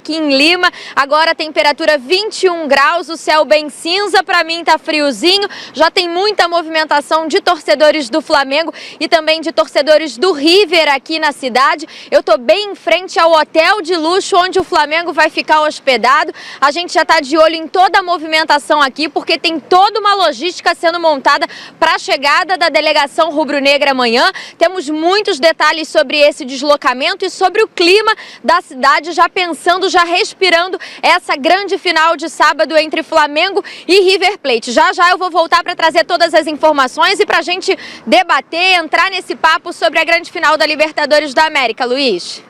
aqui em Lima. Agora a temperatura 21 graus, o céu bem cinza, para mim tá friozinho. Já tem muita movimentação de torcedores do Flamengo e também de torcedores do River aqui na cidade. Eu tô bem em frente ao hotel de luxo onde o Flamengo vai ficar hospedado. A gente já tá de olho em toda a movimentação aqui, porque tem toda uma logística sendo montada para a chegada da delegação rubro-negra amanhã. Temos muitos detalhes sobre esse deslocamento e sobre o clima da cidade, já pensando, já respirando essa grande final de sábado entre Flamengo e River Plate. Já já eu vou voltar para trazer todas as informações e para a gente debater, entrar nesse papo sobre a grande final da Libertadores da América, Luiz.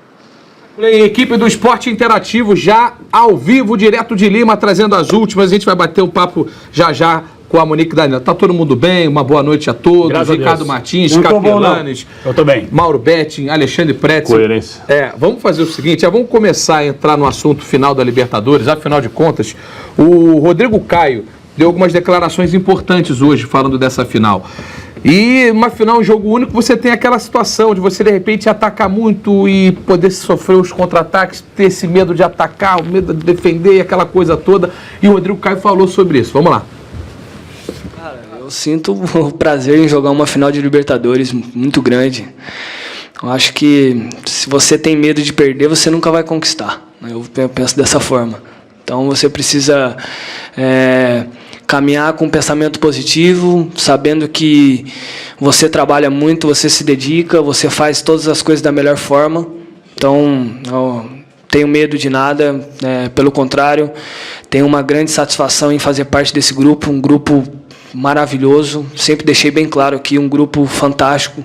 Equipe do Esporte Interativo já ao vivo, direto de Lima, trazendo as últimas. A gente vai bater um papo já já com a Monique Daniel. Tá todo mundo bem? Uma boa noite a todos. Graças Ricardo a Martins, Capelanes. Eu tô bem. Mauro Betting, Alexandre Pretzel. Coerência. Vamos fazer o seguinte, vamos começar a entrar no assunto final da Libertadores. Afinal de contas, o Rodrigo Caio deu algumas declarações importantes hoje falando dessa final. E uma final, um jogo único, você tem aquela situação de você, de repente, atacar muito e poder sofrer os contra-ataques, ter esse medo de atacar, o medo de defender, aquela coisa toda. E o Rodrigo Caio falou sobre isso. Vamos lá. Cara, eu sinto o prazer em jogar uma final de Libertadores muito grande. Eu acho que se você tem medo de perder, você nunca vai conquistar. Eu penso dessa forma. Então você precisa caminhar com um pensamento positivo, sabendo que você trabalha muito, você se dedica, você faz todas as coisas da melhor forma. Então, não tenho medo de nada, pelo contrário, tenho uma grande satisfação em fazer parte desse grupo, um grupo maravilhoso. Sempre deixei bem claro aqui, um grupo fantástico,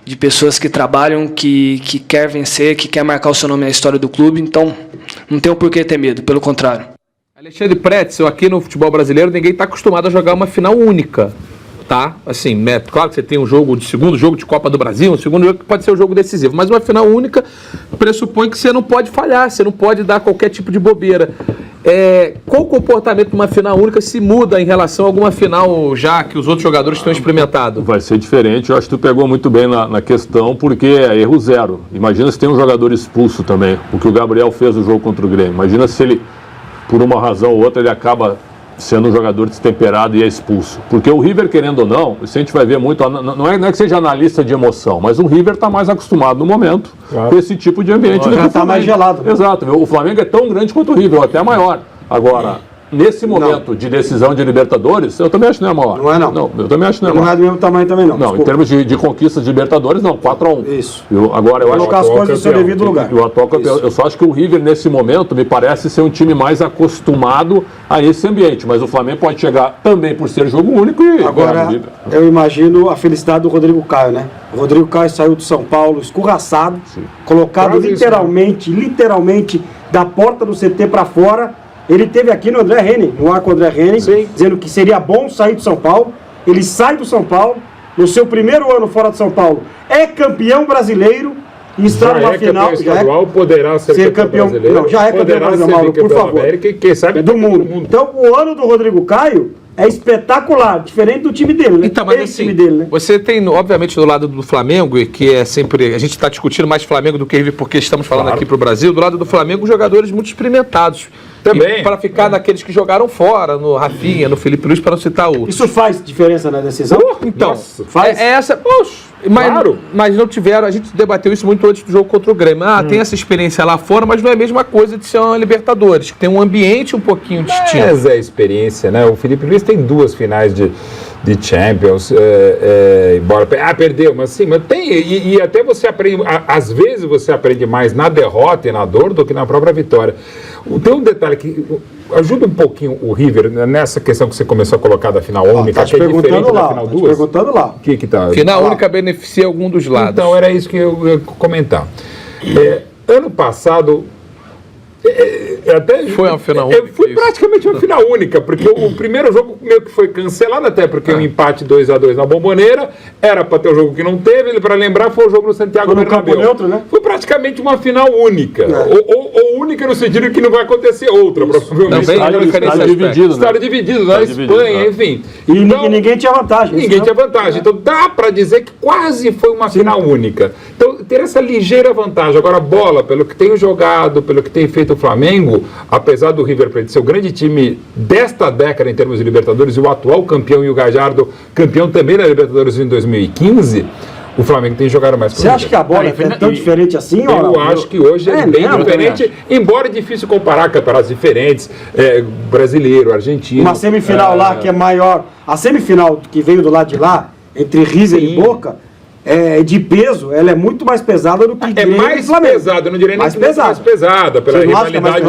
de pessoas que trabalham, que quer vencer, que quer marcar o seu nome na história do clube. Então, não tenho por que ter medo, pelo contrário. Alexandre Pretzel, aqui no futebol brasileiro, ninguém está acostumado a jogar uma final única, tá? Assim, claro que você tem um segundo jogo de Copa do Brasil, um segundo jogo que pode ser um jogo decisivo, mas uma final única pressupõe que você não pode falhar, você não pode dar qualquer tipo de bobeira. Qual o comportamento de uma final única se muda em relação a alguma final já que os outros jogadores estão experimentados? Vai ser diferente, eu acho que tu pegou muito bem na questão, porque é erro zero. Imagina se tem um jogador expulso também, o que o Gabriel fez no jogo contra o Grêmio. Imagina se ele, por uma razão ou outra, ele acaba sendo um jogador destemperado e é expulso. Porque o River, querendo ou não, isso a gente vai ver muito, não é que seja analista de emoção, mas o River está mais acostumado no momento com esse tipo de ambiente. Já está mais gelado. Né? Exato. O Flamengo é tão grande quanto o River, ou até maior. Agora, nesse momento de decisão de Libertadores, eu também acho que não é maior. Não é, não. Não, eu também acho que não é maior. Não é do mesmo tamanho também, não. Não, desculpa. em termos de conquistas de Libertadores, não, 4-1. Isso. Agora, eu acho colocar as coisas no seu devido lugar. Eu só acho que o River, nesse momento, me parece ser um time mais acostumado a esse ambiente. Mas o Flamengo pode chegar também por ser jogo único e agora eu imagino a felicidade do Rodrigo Caio, né? O Rodrigo Caio saiu do São Paulo escorraçado, colocado literalmente da porta do CT para fora. Ele teve aqui no André Henning, no Arco André Henning, dizendo que seria bom sair do São Paulo. Ele sai do São Paulo, no seu primeiro ano fora de São Paulo, é campeão brasileiro e está numa final. Poderá ser campeão brasileiro. Não, já é campeão brasileiro, Mauro, por favor. América, e quem sabe do mundo. Então, o ano do Rodrigo Caio é espetacular, diferente do time dele, né? Então, mas assim, time dele, né? Você tem, obviamente, do lado do Flamengo, que é sempre... A gente está discutindo mais Flamengo do que River, porque estamos falando aqui para o Brasil. Do lado do Flamengo, jogadores muito experimentados. Também. Para ficar naqueles que jogaram fora, no Rafinha, no Felipe Luiz, para não citar outros. Isso faz diferença na decisão? Então, faz. Mas não tiveram... A gente debateu isso muito antes do jogo contra o Grêmio. Tem essa experiência lá fora, mas não é a mesma coisa de ser uma Libertadores, que tem um ambiente um pouquinho distinto. Mas é experiência, né? O Felipe Luiz tem 2 finais de Champions, embora perdeu, mas sim, mas tem, e até você aprende, às vezes você aprende mais na derrota e na dor do que na própria vitória. Tem um detalhe que ajuda um pouquinho o River nessa questão que você começou a colocar da final única, que é diferente da final duas. Perguntando lá. Que tá? Final única beneficia algum dos lados. Então, era isso que eu ia comentar. Ano passado, até foi uma final única. Foi praticamente uma final única, porque o primeiro jogo meio que foi cancelado, até porque o empate 2-2 na Bomboneira era para ter um jogo que não teve, para lembrar, foi o jogo no Santiago Bernabéu. Neutro, né? Foi praticamente uma final única. Ou única no sentido que não vai acontecer outra, provavelmente. Estádio dividido na Espanha, enfim. E então, ninguém tinha vantagem. Ninguém tinha vantagem. Então dá para dizer que quase foi uma final única. Então ter essa ligeira vantagem. Agora a bola, pelo que tem jogado, pelo que tem feito o Flamengo, apesar do River Plate ser o grande time desta década em termos de Libertadores e o atual campeão e o Gallardo campeão também na Libertadores em 2015, o Flamengo tem jogado mais. Você acha que a bola é tão diferente assim? Eu acho que hoje é bem diferente, embora é difícil comparar campeonatos diferentes, brasileiro, argentino. Uma semifinal lá que é maior, a semifinal que veio do lado de lá, entre River e Boca, de peso, ela é muito mais pesada do que mais pesada, eu não diria nem mais pesada, pela rivalidade.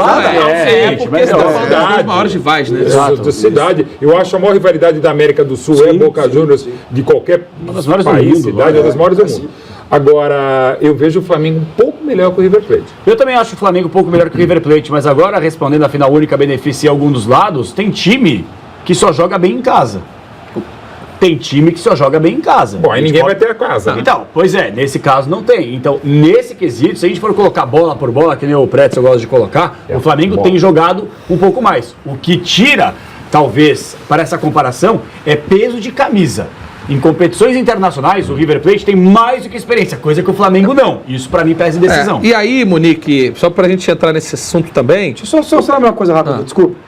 Porque você está falando dos maiores rivais, né? Da cidade. Eu acho a maior rivalidade da América do Sul é Boca Juniors, de qualquer país, cidade, é uma das maiores do mundo. Agora, eu vejo o Flamengo um pouco melhor que o River Plate. Eu também acho o Flamengo um pouco melhor que o River Plate, mas agora, respondendo a final única beneficia algum dos lados, tem time que só joga bem em casa. Tem time que só joga bem em casa. Bom, aí ninguém vai ter a casa. Né? Então, pois é, nesse caso não tem. Então, nesse quesito, se a gente for colocar bola por bola, que nem o Pretzel gosta de colocar, o Flamengo tem jogado um pouco mais. O que tira, talvez, para essa comparação, é peso de camisa. Em competições internacionais, o River Plate tem mais do que experiência, coisa que o Flamengo não. Isso, para mim, pesa em decisão. E aí, Monique, só pra gente entrar nesse assunto também... Deixa eu só falar uma coisa rápida, desculpa.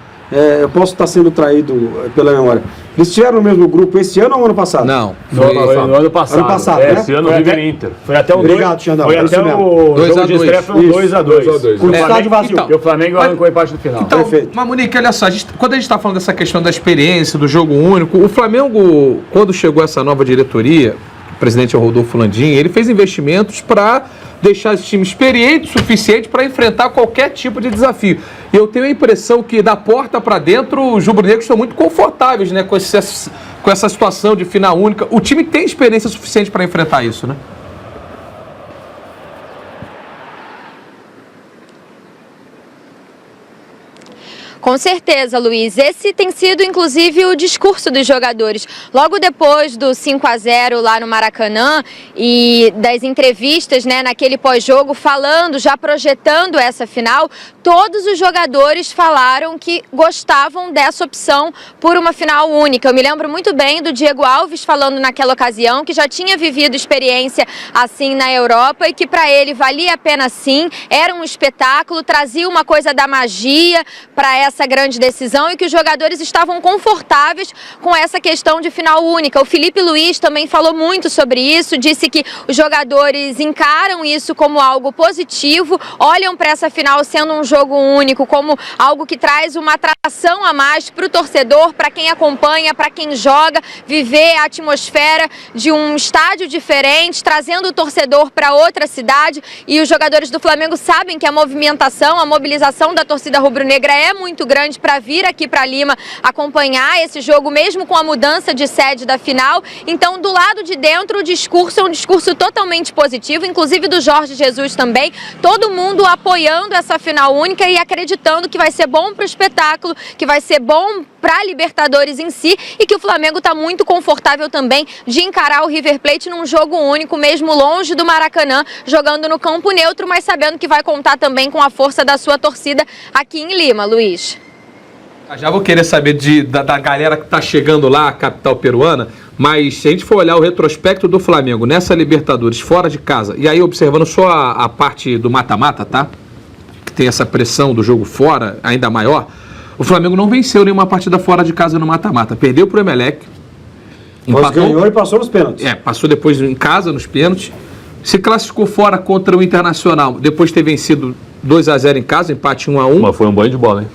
Eu posso estar sendo traído pela memória. Eles estiveram no mesmo grupo esse ano ou ano passado? Não. Foi no ano passado. Ano passado, né? Esse ano o River Inter. Foi até o Obrigado, Xandão. Foi até o jogo de estreia, foi um 2x2. Com o estádio vazio. E o Flamengo arrancou empate no final. Então, Perfeito. mas Monique, olha só, quando a gente está falando dessa questão da experiência, do jogo único, o Flamengo, quando chegou essa nova diretoria, o presidente é o Rodolfo Landim, ele fez investimentos para deixar esse time experiente o suficiente para enfrentar qualquer tipo de desafio. E eu tenho a impressão que da porta para dentro os rubro-negros estão muito confortáveis, né, com essa situação de final única. O time tem experiência suficiente para enfrentar isso, né? Com certeza, Luiz. Esse tem sido, inclusive, o discurso dos jogadores. Logo depois do 5-0 lá no Maracanã e das entrevistas, né, naquele pós-jogo, falando, já projetando essa final, todos os jogadores falaram que gostavam dessa opção por uma final única. Eu me lembro muito bem do Diego Alves falando naquela ocasião que já tinha vivido experiência assim na Europa e que para ele valia a pena sim, era um espetáculo, trazia uma coisa da magia para essa grande decisão e que os jogadores estavam confortáveis com essa questão de final única. O Felipe Luiz também falou muito sobre isso, disse que os jogadores encaram isso como algo positivo, olham para essa final sendo um jogo único, como algo que traz uma atração a mais para o torcedor, para quem acompanha, para quem joga, viver a atmosfera de um estádio diferente, trazendo o torcedor para outra cidade. E os jogadores do Flamengo sabem que a movimentação, a mobilização da torcida rubro-negra é muito grande para vir aqui para Lima acompanhar esse jogo, mesmo com a mudança de sede da final. Então, do lado de dentro, o discurso é um discurso totalmente positivo, inclusive do Jorge Jesus também. Todo mundo apoiando essa final única e acreditando que vai ser bom para o espetáculo, que vai ser bom para a Libertadores em si e que o Flamengo está muito confortável também de encarar o River Plate num jogo único, mesmo longe do Maracanã, jogando no campo neutro, mas sabendo que vai contar também com a força da sua torcida aqui em Lima, Luiz. Já vou querer saber da galera que está chegando lá, a capital peruana, mas se a gente for olhar o retrospecto do Flamengo nessa Libertadores fora de casa, e aí observando só a parte do mata-mata, tá? Que tem essa pressão do jogo fora ainda maior, o Flamengo não venceu nenhuma partida fora de casa no mata-mata. Perdeu pro Emelec. Mas ganhou e passou nos pênaltis. Passou depois em casa nos pênaltis. Se classificou fora contra o Internacional, depois de ter vencido 2-0 em casa, empate 1-1. Mas foi um banho de bola, hein?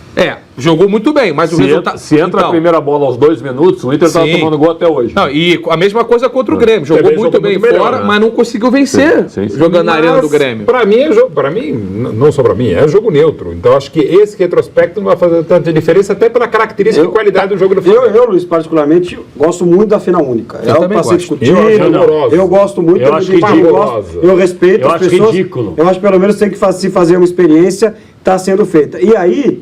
Jogou muito bem, mas o resultado... Se entra a primeira bola aos 2 minutos, o Inter estava tomando gol até hoje. Não, e a mesma coisa contra o Grêmio. Jogou muito bem fora, mas não conseguiu vencer jogando na arena do Grêmio. Para mim, não só para mim, é jogo neutro. Então, acho que esse retrospecto não vai fazer tanta diferença, até pela característica e qualidade do jogo do Flamengo. Eu, Luiz, particularmente, gosto muito da final única. Eu também gosto. Eu gosto muito. Eu acho ridículo. Eu respeito as pessoas. Ridículo. Eu acho que pelo menos tem que se fazer uma experiência, está sendo feita. E aí,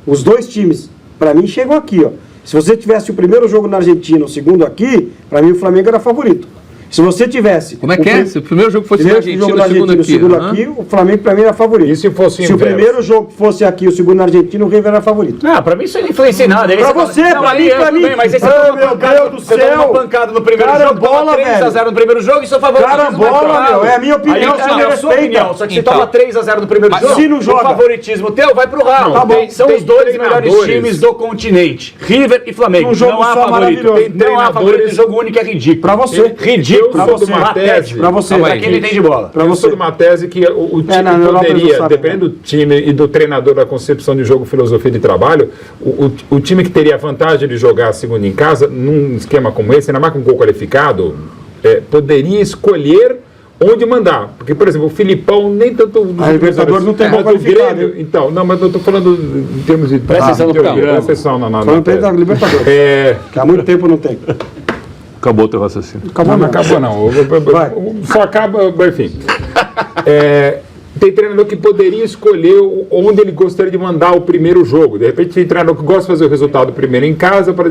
os dois times, para mim, chegam aqui, ó. Se você tivesse o primeiro jogo na Argentina, o segundo aqui, para mim o Flamengo era favorito. Se você tivesse... Como é que é? Se o primeiro jogo fosse na Argentina, o segundo aqui, o Flamengo para mim era favorito. E se fosse o primeiro jogo fosse aqui, o segundo na Argentina, o River era favorito. Pra mim isso não influencia em nada. Pra você, pra mim. Mas aí você meu Deus do céu. Você toma uma pancada no primeiro jogo, toma 3-0 no primeiro jogo e seu favoritismo Carambola, meu, é a minha opinião, você me respeita. Só que você toma 3-0 no primeiro jogo, se não joga, o favoritismo teu vai pro ralo. Tá bom. São os dois melhores times do continente, River e Flamengo. Não há favorito. Não há favorito, jogo único é ridículo. Pra você. Ridículo. Pra você. Pra você, pra quem não entende bola. Eu sou de uma tese que o time poderia, dependendo do time e do treinador, da concepção de jogo, filosofia de trabalho, o time que teria a vantagem de jogar a segunda em casa, num esquema como esse, ainda mais com um gol qualificado, poderia escolher onde mandar. Porque, por exemplo, o Filipão nem tanto... A Libertadores não tem gol qualificado. Então, não, mas eu estou falando em termos de... Presta atenção no programa. Presta atenção na da Libertadores. Que há muito tempo não tem. Acabou o teu raciocínio. Acabou não. Vai. Só acaba, enfim. Tem treinador que poderia escolher onde ele gostaria de mandar o primeiro jogo. De repente tem treinador que gosta de fazer o resultado primeiro em casa, para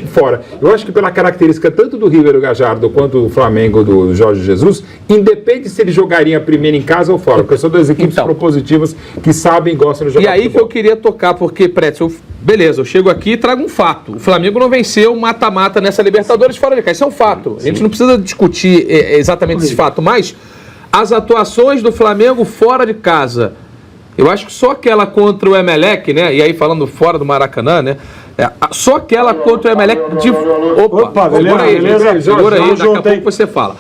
fora. Eu acho que pela característica tanto do River do Gallardo quanto do Flamengo do Jorge Jesus, independe se ele jogaria primeiro em casa ou fora, porque são duas equipes propositivas que sabem e gostam de jogar. E aí futebol. Que eu queria tocar, porque, Pretzel, beleza, eu chego aqui e trago um fato. O Flamengo não venceu mata-mata nessa Libertadores fora de casa. Isso é um fato. A gente não precisa discutir exatamente esse fato, mas as atuações do Flamengo fora de casa, eu acho que só aquela contra o Emelec, né? E aí falando fora do Maracanã, né? Só aquela contra o Emelec de... Opa, beleza. Segura aí, daqui a pouco você fala.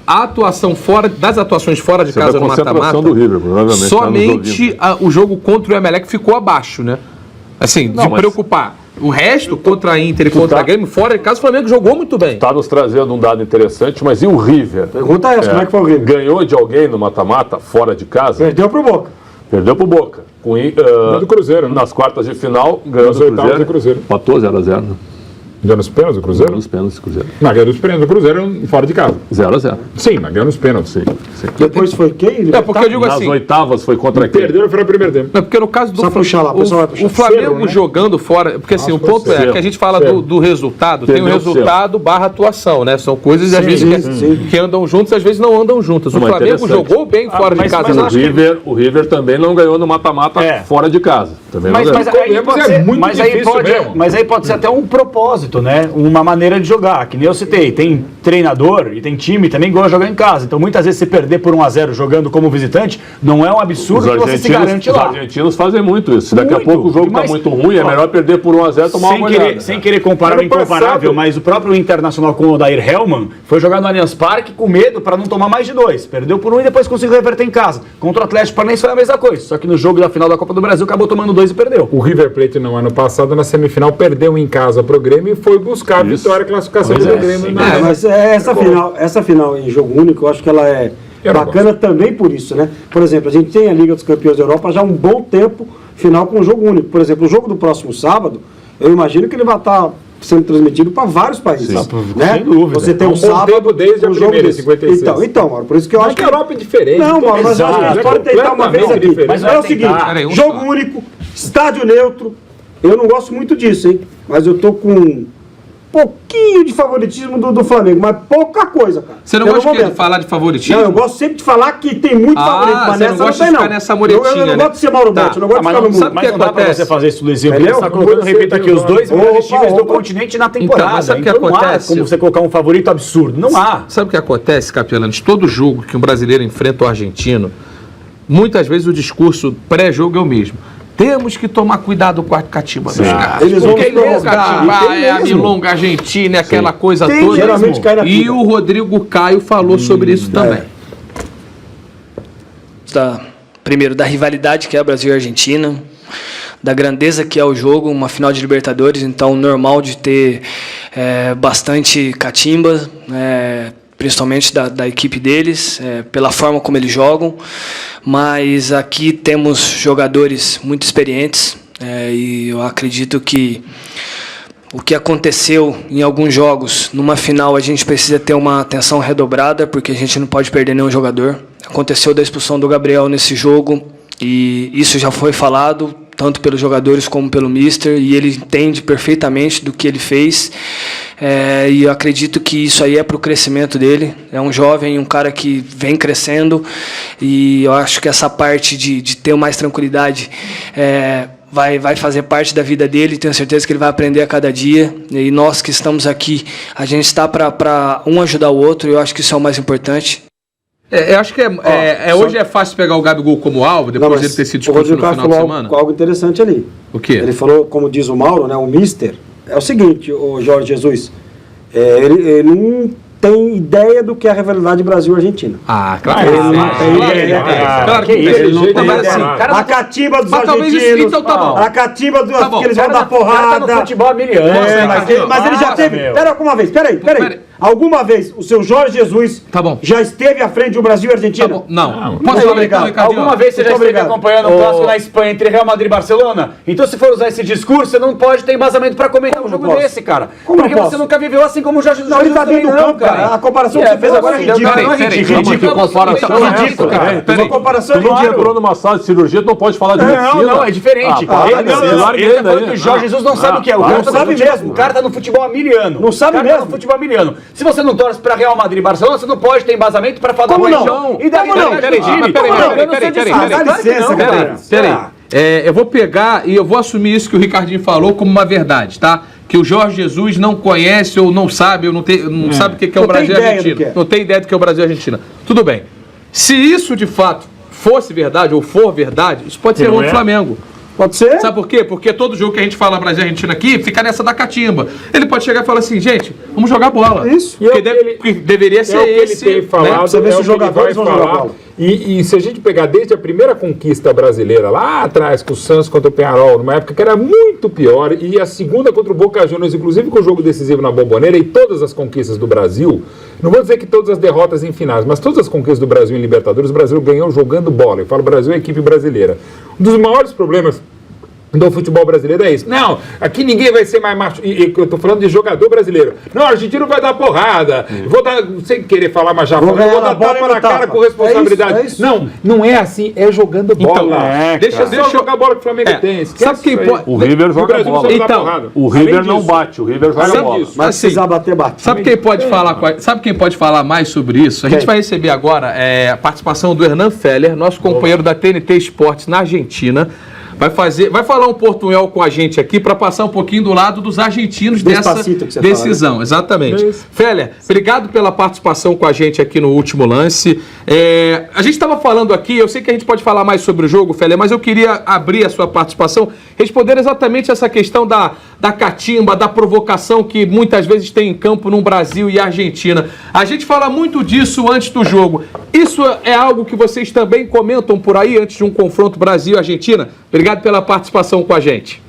A atuação das atuações fora de casa no mata-mata, do River, provavelmente, somente o jogo contra o Emelec ficou abaixo, né? Assim, de preocupar. O resto, contra a Inter e contra a Grêmio, fora de casa, o Flamengo jogou muito bem. Está nos trazendo um dado interessante, mas e o River? Pergunta essa, como é que foi o River? Ganhou de alguém no mata-mata, fora de casa? Perdeu pro Boca. Perdeu pro Boca. Do Cruzeiro, né? Nas quartas de final, ganhou do Cruzeiro. Empatou 0-0, né? Ganhou nos pênaltis do Cruzeiro? Ganhou nos pênaltis do Cruzeiro. Não, ganhou nos pênaltis do Cruzeiro fora de casa. 0-0. Sim, mas ganhou nos pênaltis, sim. Depois foi quem? Porque eu digo assim... Nas oitavas foi contra quem? Perdeu no primeiro tempo. É porque no caso do... Só puxar lá, o pessoal vai puxar. O Flamengo Cerro, né? jogando fora... Porque assim, o ponto é que a gente fala do resultado, tem o resultado barra atuação, né? São coisas, às vezes, que andam juntas, às vezes não andam juntas. O Flamengo jogou bem fora de casa. Mas o River também não ganhou no mata-mata fora de casa. Também mas aí pode ser até um propósito, né? Uma maneira de jogar, que nem eu citei. Tem treinador e tem time também que gosta de jogar em casa. Então, muitas vezes, se perder por 1-0 jogando como visitante, não é um absurdo que você se garante lá. Os argentinos fazem muito isso. Daqui a pouco o jogo está muito ruim, é melhor perder por 1-0 e tomar uma goleada. Sem querer comparar o incomparável, mas o próprio Internacional com o Odair Hellmann foi jogar no Allianz Parque com medo para não tomar mais de 2. Perdeu por 1 e depois conseguiu reverter em casa. Contra o Atlético Paranaense foi a mesma coisa. Só que no jogo da final da Copa do Brasil acabou tomando 2 e perdeu. O River Plate no ano passado, na semifinal, perdeu em casa pro Grêmio e foi buscar a vitória e classificação do Grêmio. Mas essa final em jogo único, eu acho que ela é bacana também por isso, né? Por exemplo, a gente tem a Liga dos Campeões da Europa já há um bom tempo, final com jogo único. Por exemplo, o jogo do próximo sábado, eu imagino que ele vai estar sendo transmitido para vários países, né? Sem dúvida. Você tem um sábado desde a primeira, 56. Então, Mauro, por isso que eu acho que a Europa é diferente. Não, Mauro, mas eu acho que a gente pode tentar uma vez aqui. Mas é o seguinte, jogo único, estádio neutro, eu não gosto muito disso, hein? Mas eu tô com pouquinho de favoritismo do Flamengo, mas pouca coisa, cara. Você não gosta de falar de favoritismo? Não, eu gosto sempre de falar que tem muito favorito, mas nessa não tem, não. Nessa muretinha, eu não gosto de ser Mauro Betti, eu não gosto de ficar no mundo. Mas não dá pra você fazer isso, Luizinho, porque você está colocando, repito aqui, os dois melhores times do continente na temporada. Então, sabe o que acontece? Como você colocar um favorito absurdo, não há. Sabe o que acontece, Capelanes? Todo jogo que um brasileiro enfrenta o argentino, muitas vezes o discurso pré-jogo é o mesmo. Temos que tomar cuidado com a catimba dos caras. Eles vão cativar, a milonga argentina, aquela coisa toda. Geralmente cai na e piba. O Rodrigo Caio falou sobre isso também. Primeiro, da rivalidade que é Brasil e Argentina, da grandeza que é o jogo, uma final de Libertadores, então normal de ter bastante catimba, principalmente da equipe deles, pela forma como eles jogam, mas aqui temos jogadores muito experientes, e eu acredito que o que aconteceu em alguns jogos, numa final a gente precisa ter uma atenção redobrada, porque a gente não pode perder nenhum jogador. Aconteceu da expulsão do Gabriel nesse jogo, e isso já foi falado, tanto pelos jogadores como pelo mister, e ele entende perfeitamente do que ele fez. E eu acredito que isso aí é para o crescimento dele. É um jovem, um cara que vem crescendo, e eu acho que essa parte de ter mais tranquilidade vai fazer parte da vida dele. Tenho certeza que ele vai aprender a cada dia, e nós que estamos aqui, a gente está para um ajudar o outro, e eu acho que isso é o mais importante. Eu acho que hoje é fácil pegar o Gabigol como alvo, depois dele ter sido expulso no final de semana. Algo interessante ali. O quê? Ele falou, como diz o Mauro, né, o mister, é o seguinte, o Jorge Jesus, ele não tem ideia do que é a rivalidade Brasil-Argentina. Ah, claro. Ele não tem ideia. Claro que ele não tem ideia. A catimba dos argentinos, então tá bom. a catimba dos Tá bom. que eles vão dar porrada. Cara tá no futebol americano. Mas ele já teve. Pera alguma vez, peraí. Alguma vez o seu Jorge Jesus já esteve à frente do Brasil e Argentina? Tá bom. Não. Posso falar então, Ricardinho? Alguma vez você já esteve acompanhando um clássico na Espanha entre Real Madrid e Barcelona? Então, se for usar esse discurso, você não pode ter embasamento pra comentar um jogo desse, cara. Porque você nunca viveu assim como o Jorge Jesus. Não, ele tá dentro do campo, cara. A comparação que você fez agora é ridícula. Que comparação é Ridículo, cara. Uma comparação Tu não ridícula. entrou numa sala de cirurgia, tu não pode falar de medicina. Não, é diferente. Ele tá falando que o Jorge Jesus não sabe o que é. Não sabe mesmo. O cara tá no futebol americano. Não sabe mesmo. Tá no futebol americano. Se você não torce pra Real Madrid e Barcelona, você não pode ter embasamento pra falar da região. E daí eu vou pegar e eu vou assumir isso que o Ricardinho falou como uma verdade, tá? Que o Jorge Jesus não conhece ou não sabe, ou não sabe o que é o Brasil e a Argentina. Não tem ideia do que é o Brasil e a Argentina. Tudo bem. Se isso de fato fosse verdade ou for verdade, isso pode ser outro Flamengo. Pode ser? Sabe por quê? Porque todo jogo que a gente fala Brasil e Argentina aqui fica nessa da catimba. Ele pode chegar e falar assim, gente, vamos jogar bola. Isso. Porque deveria ser esse. Ele tem falado, Você vê se os jogadores vão jogar bola. E se a gente pegar desde a primeira conquista brasileira, lá atrás, com o Santos contra o Peñarol, numa época que era muito pior, e a segunda contra o Boca Juniors, inclusive com o jogo decisivo na Bombonera, e todas as conquistas do Brasil, não vou dizer que todas as derrotas em finais, mas todas as conquistas do Brasil em Libertadores, o Brasil ganhou jogando bola. Eu falo Brasil é a equipe brasileira. Um dos maiores problemas do futebol brasileiro é isso. Não, aqui ninguém vai ser mais macho. E eu tô falando de jogador brasileiro. Não, a Argentina vai dar porrada. Vou dar, sem querer falar, mas já vou dar tapa na cara com responsabilidade. Isso. Não é assim, é jogando bola. Deixa eu jogar a bola que o Flamengo tem. Sabe quem pode? O River joga bola. Então, o River não bate, o River joga bola. Mas se precisar bater, bate. Sabe quem pode falar mais sobre isso? A gente vai receber agora a participação do Hernan Feller, nosso companheiro da TNT Esportes na Argentina. Vai falar um portunhol com a gente aqui para passar um pouquinho do lado dos argentinos dessa decisão. Fala, né? Exatamente. Feller, obrigado pela participação com a gente aqui no Último Lance. A gente estava falando aqui, eu sei que a gente pode falar mais sobre o jogo, Feller, mas eu queria abrir a sua participação respondendo exatamente essa questão da catimba, da provocação que muitas vezes tem em campo no Brasil e Argentina. A gente fala muito disso antes do jogo. Isso é algo que vocês também comentam por aí antes de um confronto Brasil-Argentina? Obrigado pela participação com a gente.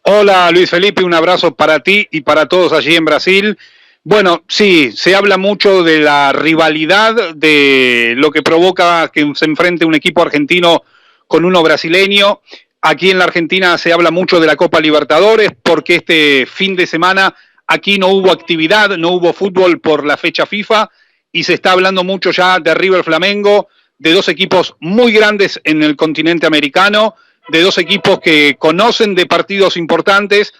Hola Luis Felipe, un abrazo para ti y para todos allí en Brasil. Bueno, sí, se habla mucho de la rivalidad, de lo que provoca que se enfrente un equipo argentino con uno brasileño. Aquí en la Argentina se habla mucho de la Copa Libertadores porque este fin de semana aquí no hubo actividad, no hubo fútbol por la fecha FIFA y se está hablando mucho ya de River Flamengo, de dos equipos muy grandes en el continente americano, de dos equipos que conocen de partidos importantes,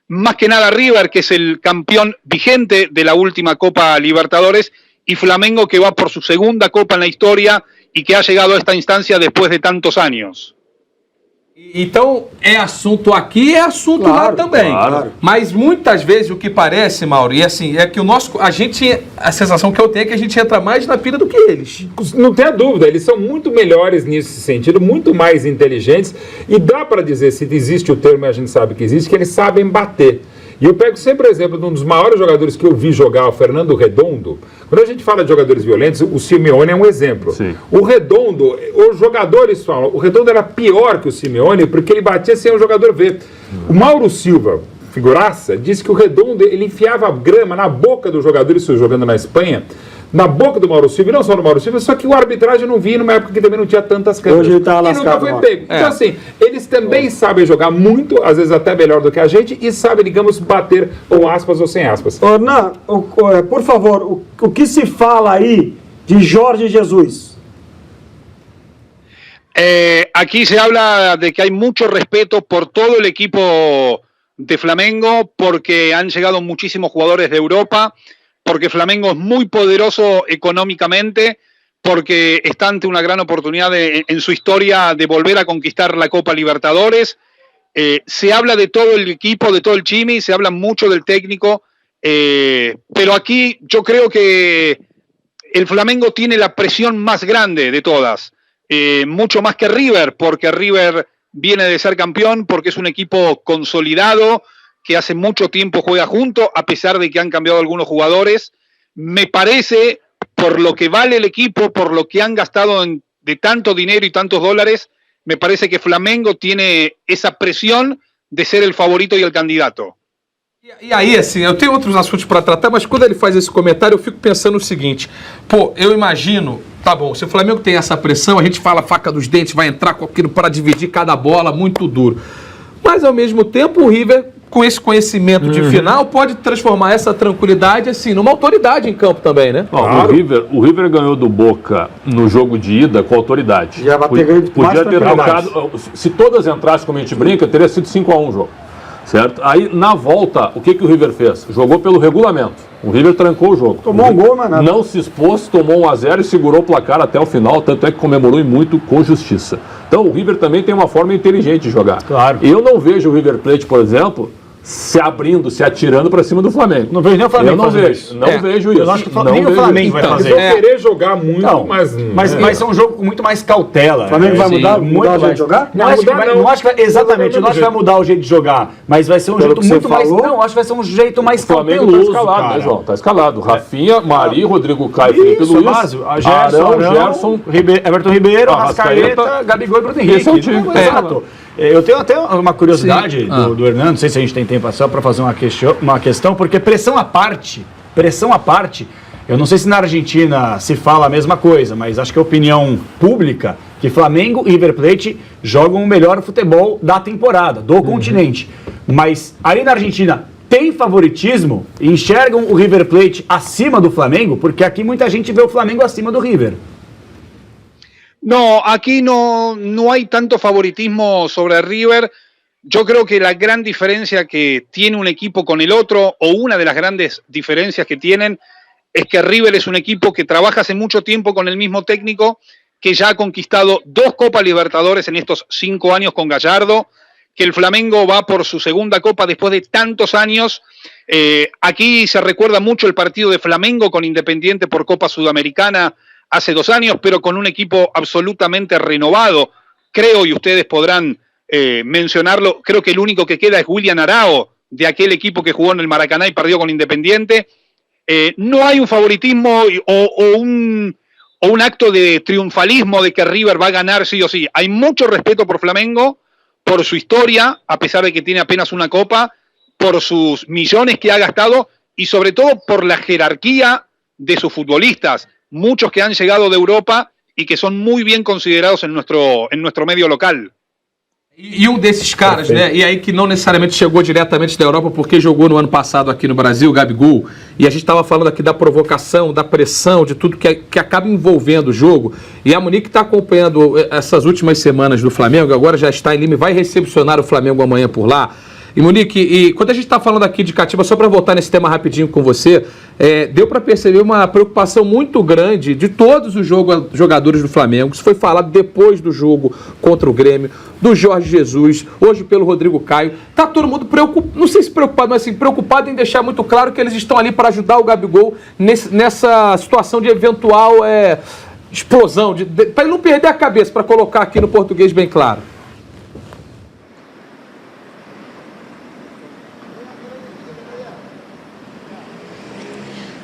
más que nada River, que es el campeón vigente de la última Copa Libertadores, y Flamengo, que va por su segunda Copa en la historia y que ha llegado a esta instancia después de tantos años. Então, é assunto aqui, é assunto lá também. Claro. Mas muitas vezes o que parece, Mauro, e assim, é que a sensação que eu tenho é que a gente entra mais na pilha do que eles. Não tenha dúvida, eles são muito melhores nesse sentido, muito mais inteligentes, e dá para dizer, se existe o termo, e a gente sabe que existe, que eles sabem bater. E eu pego sempre o exemplo de um dos maiores jogadores que eu vi jogar, o Fernando Redondo. Quando a gente fala de jogadores violentos, o Simeone é um exemplo. Sim. O Redondo, os jogadores falam, o Redondo era pior que o Simeone porque ele batia sem o jogador ver. O Mauro Silva, figuraça, disse que o Redondo, ele enfiava grama na boca do jogador, isso jogando na Espanha, na boca do Mauro Silva, e não só do Mauro Silva, só que o arbitragem não vinha numa época que também não tinha tantas câmeras. Hoje ele tá lascado. Nunca foi pego. Então assim, eles também sabem jogar muito, às vezes até melhor do que a gente, e sabem, digamos, bater com aspas ou sem aspas. Hernan, por favor, o que se fala aí de Jorge Jesus? Aquí se habla de que hay mucho respeto por todo el equipo de Flamengo, porque han llegado muchísimos jugadores de Europa, porque Flamengo es muy poderoso económicamente, porque está ante una gran oportunidad en su historia de volver a conquistar la Copa Libertadores. Se habla de todo el equipo, de todo el Chimi, se habla mucho del técnico, pero aquí yo creo que el Flamengo tiene la presión más grande de todas, mucho más que River, porque River viene de ser campeón, porque es un equipo consolidado, que hace mucho tiempo juega junto, a pesar de que han cambiado algunos jugadores. Me parece, por lo que vale el equipo, por lo que han gastado de tanto dinero y tantos dólares, me parece que Flamengo tiene essa pressão de ser o favorito e o candidato. E aí, assim, eu tenho outros assuntos para tratar, mas quando ele faz esse comentário, eu fico pensando o seguinte: pô, eu imagino, tá bom, se o Flamengo tem essa pressão, a gente fala faca dos dentes, vai entrar com aquilo para dividir cada bola, muito duro. Mas, ao mesmo tempo, o River, com esse conhecimento de final, pode transformar essa tranquilidade, assim, numa autoridade em campo também, né? Claro. O River ganhou do Boca no jogo de ida com autoridade. Já podia ter trocado. Se todas entrassem, como a gente brinca, teria sido 5-1 o jogo. Certo? Aí, na volta, o que o River fez? Jogou pelo regulamento. O River trancou o jogo. Tomou um gol, mas nada. Não se expôs, tomou 1-0 e segurou o placar até o final, tanto é que comemorou e muito com justiça. Então, o River também tem uma forma inteligente de jogar. Claro. Eu não vejo o River Plate, por exemplo, se abrindo, se atirando para cima do Flamengo. Não vejo nem o Flamengo. Eu não vejo isso. Não vejo isso. Eu acho que nem o Flamengo vai fazer. Eles vão querer jogar muito, não, mas vai ser um jogo com muito mais cautela. O Flamengo vai mudar o jeito de jogar? Não acho que vai, exatamente, eu não acho que vai mudar o jeito de jogar, mas vai ser um jeito muito mais. Não, acho que vai ser um jeito mais cauteloso. O Flamengo tá escalado, né, João? Tá escalado. Rafinha, Mari, Rodrigo Caio, Felipe Luiz, Gerson, Everton Ribeiro, Arrascaeta, Gabigol e Bruno Henrique. Esse é o time. Exato. Eu tenho até uma curiosidade do Hernando, não sei se a gente tem tempo só para fazer uma questão, porque pressão à parte, eu não sei se na Argentina se fala a mesma coisa, mas acho que é opinião pública que Flamengo e River Plate jogam o melhor futebol da temporada, do continente. Mas ali na Argentina tem favoritismo e enxergam o River Plate acima do Flamengo, porque aqui muita gente vê o Flamengo acima do River. No, aquí no hay tanto favoritismo sobre River. Yo creo que la gran diferencia que tiene un equipo con el otro, o una de las grandes diferencias que tienen, es que River es un equipo que trabaja hace mucho tiempo con el mismo técnico, que ya ha conquistado 2 Copas Libertadores en estos 5 años con Gallardo, que el Flamengo va por su segunda Copa después de tantos años. Aquí se recuerda mucho el partido de Flamengo con Independiente por Copa Sudamericana hace 2 años, pero con un equipo absolutamente renovado. Creo, y ustedes podrán mencionarlo, creo que el único que queda es William Arao, de aquel equipo que jugó en el Maracaná y perdió con Independiente. No hay un favoritismo o un acto de triunfalismo de que River va a ganar sí o sí. Hay mucho respeto por Flamengo, por su historia, a pesar de que tiene apenas una copa, por sus millones que ha gastado y sobre todo por la jerarquía de sus futbolistas. Muchos que han llegado de Europa y que son muy bien considerados en nuestro medio local. E um desses caras, né? E aí que não necessariamente chegou diretamente da Europa, porque jogou no ano passado aqui no Brasil, o Gabigol, e a gente estava falando aqui da provocação, da pressão, de tudo que acaba envolvendo o jogo. E a Monique está acompanhando essas últimas semanas do Flamengo, agora já está em Lima e vai recepcionar o Flamengo amanhã por lá. E Monique, quando a gente está falando aqui de Catiba, só para voltar nesse tema rapidinho com você, deu para perceber uma preocupação muito grande de todos os jogadores do Flamengo. Isso foi falado depois do jogo contra o Grêmio, do Jorge Jesus, hoje pelo Rodrigo Caio. Tá todo mundo preocupado, não sei se preocupado, mas assim, preocupado em deixar muito claro que eles estão ali para ajudar o Gabigol nessa situação de eventual explosão, para ele não perder a cabeça, para colocar aqui no português bem claro.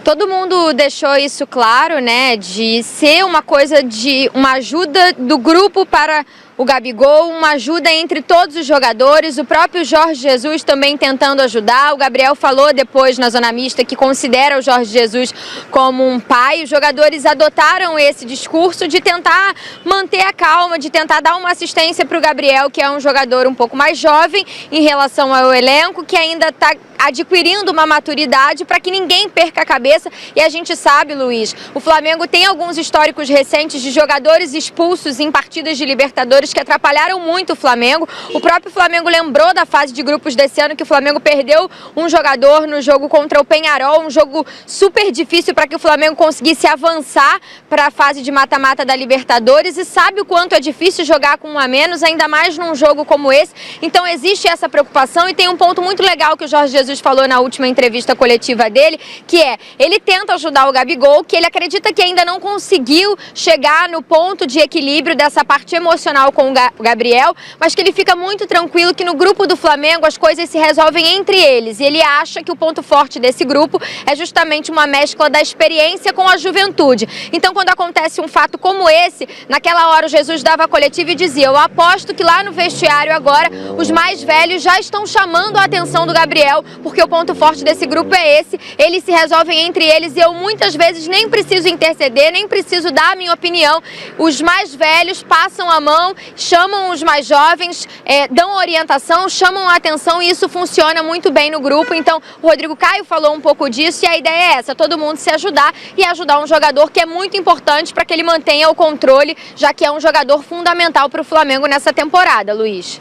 Todo mundo deixou isso claro, né, de ser uma coisa de uma ajuda do grupo para o Gabigol, uma ajuda entre todos os jogadores, o próprio Jorge Jesus também tentando ajudar. O Gabriel falou depois na zona mista que considera o Jorge Jesus como um pai. Os jogadores adotaram esse discurso de tentar manter a calma, de tentar dar uma assistência para o Gabriel, que é um jogador um pouco mais jovem em relação ao elenco, que ainda está adquirindo uma maturidade para que ninguém perca a cabeça. E a gente sabe, Luiz, o Flamengo tem alguns históricos recentes de jogadores expulsos em partidas de Libertadores que atrapalharam muito o Flamengo. O próprio Flamengo lembrou da fase de grupos desse ano que o Flamengo perdeu um jogador no jogo contra o Peñarol, um jogo super difícil para que o Flamengo conseguisse avançar para a fase de mata-mata da Libertadores, e sabe o quanto é difícil jogar com um a menos, ainda mais num jogo como esse. Então existe essa preocupação, e tem um ponto muito legal que o Jorge Jesus falou na última entrevista coletiva dele, que é, ele tenta ajudar o Gabigol, que ele acredita que ainda não conseguiu chegar no ponto de equilíbrio dessa parte emocional com o Gabriel, mas que ele fica muito tranquilo que no grupo do Flamengo as coisas se resolvem entre eles, e ele acha que o ponto forte desse grupo é justamente uma mescla da experiência com a juventude. Então, quando acontece um fato como esse, naquela hora o Jesus dava a coletiva e dizia: eu aposto que lá no vestiário agora os mais velhos já estão chamando a atenção do Gabriel, porque o ponto forte desse grupo é esse, eles se resolvem entre eles e eu muitas vezes nem preciso interceder, nem preciso dar a minha opinião. Os mais velhos passam a mão, chamam os mais jovens, dão orientação, chamam a atenção, e isso funciona muito bem no grupo. Então o Rodrigo Caio falou um pouco disso, e a ideia é essa, todo mundo se ajudar e ajudar um jogador que é muito importante para que ele mantenha o controle, já que é um jogador fundamental para o Flamengo nessa temporada, Luiz.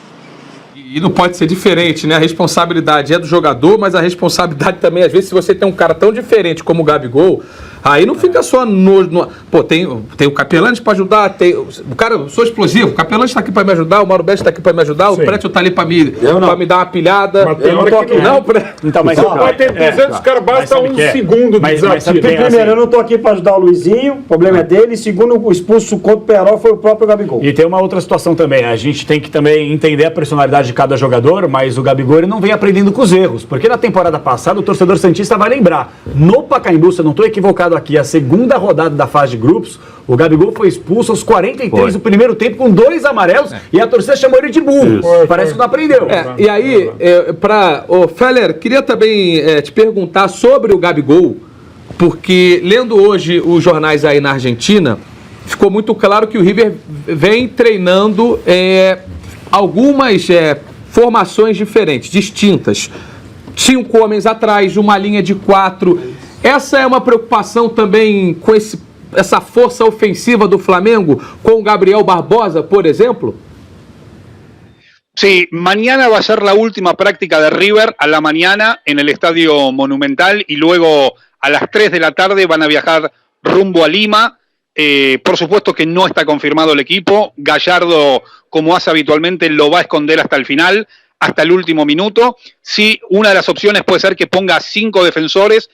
E não pode ser diferente, né? A responsabilidade é do jogador, mas a responsabilidade também, às vezes, se você tem um cara tão diferente como o Gabigol, aí não fica só Pô, tem o Capelães para ajudar, o cara, eu sou explosivo, o Capelães está aqui para me ajudar, o Mauro Betti está aqui para me ajudar, o Prétio está ali para me dar uma pilhada. Mas tem hora que não. Então, mas só vai ter 200 caras, basta um segundo de desafio. Primeiro, eu não estou aqui para ajudar o Luizinho, o problema é dele, e segundo, o expulso contra o Peñarol foi o próprio Gabigol. E tem uma outra situação também, a gente tem que também entender a personalidade de cada jogador, mas o Gabigol ele não vem aprendendo com os erros, porque na temporada passada o torcedor santista vai lembrar, no Pacaembu, se eu não estou equivocado aqui, a segunda rodada da fase de grupos, o Gabigol foi expulso aos 43 do primeiro tempo com 2 amarelos e a torcida chamou ele de burro. Parece que não aprendeu. E aí, Feller, queria também te perguntar sobre o Gabigol, porque lendo hoje os jornais aí na Argentina, ficou muito claro que o River vem treinando algumas formações diferentes, distintas. 5 homens atrás, uma linha de 4. Essa é uma preocupação também com essa força ofensiva do Flamengo, com o Gabriel Barbosa, por ejemplo? Sí, mañana va a ser la última práctica de River a la mañana en el Estadio Monumental y luego a las 3 de la tarde van a viajar rumbo a Lima. Por supuesto que no está confirmado el equipo. Gallardo, como hace habitualmente, lo va a esconder hasta el final, hasta el último minuto. Sí, una de las opciones puede ser que ponga 5 defensores,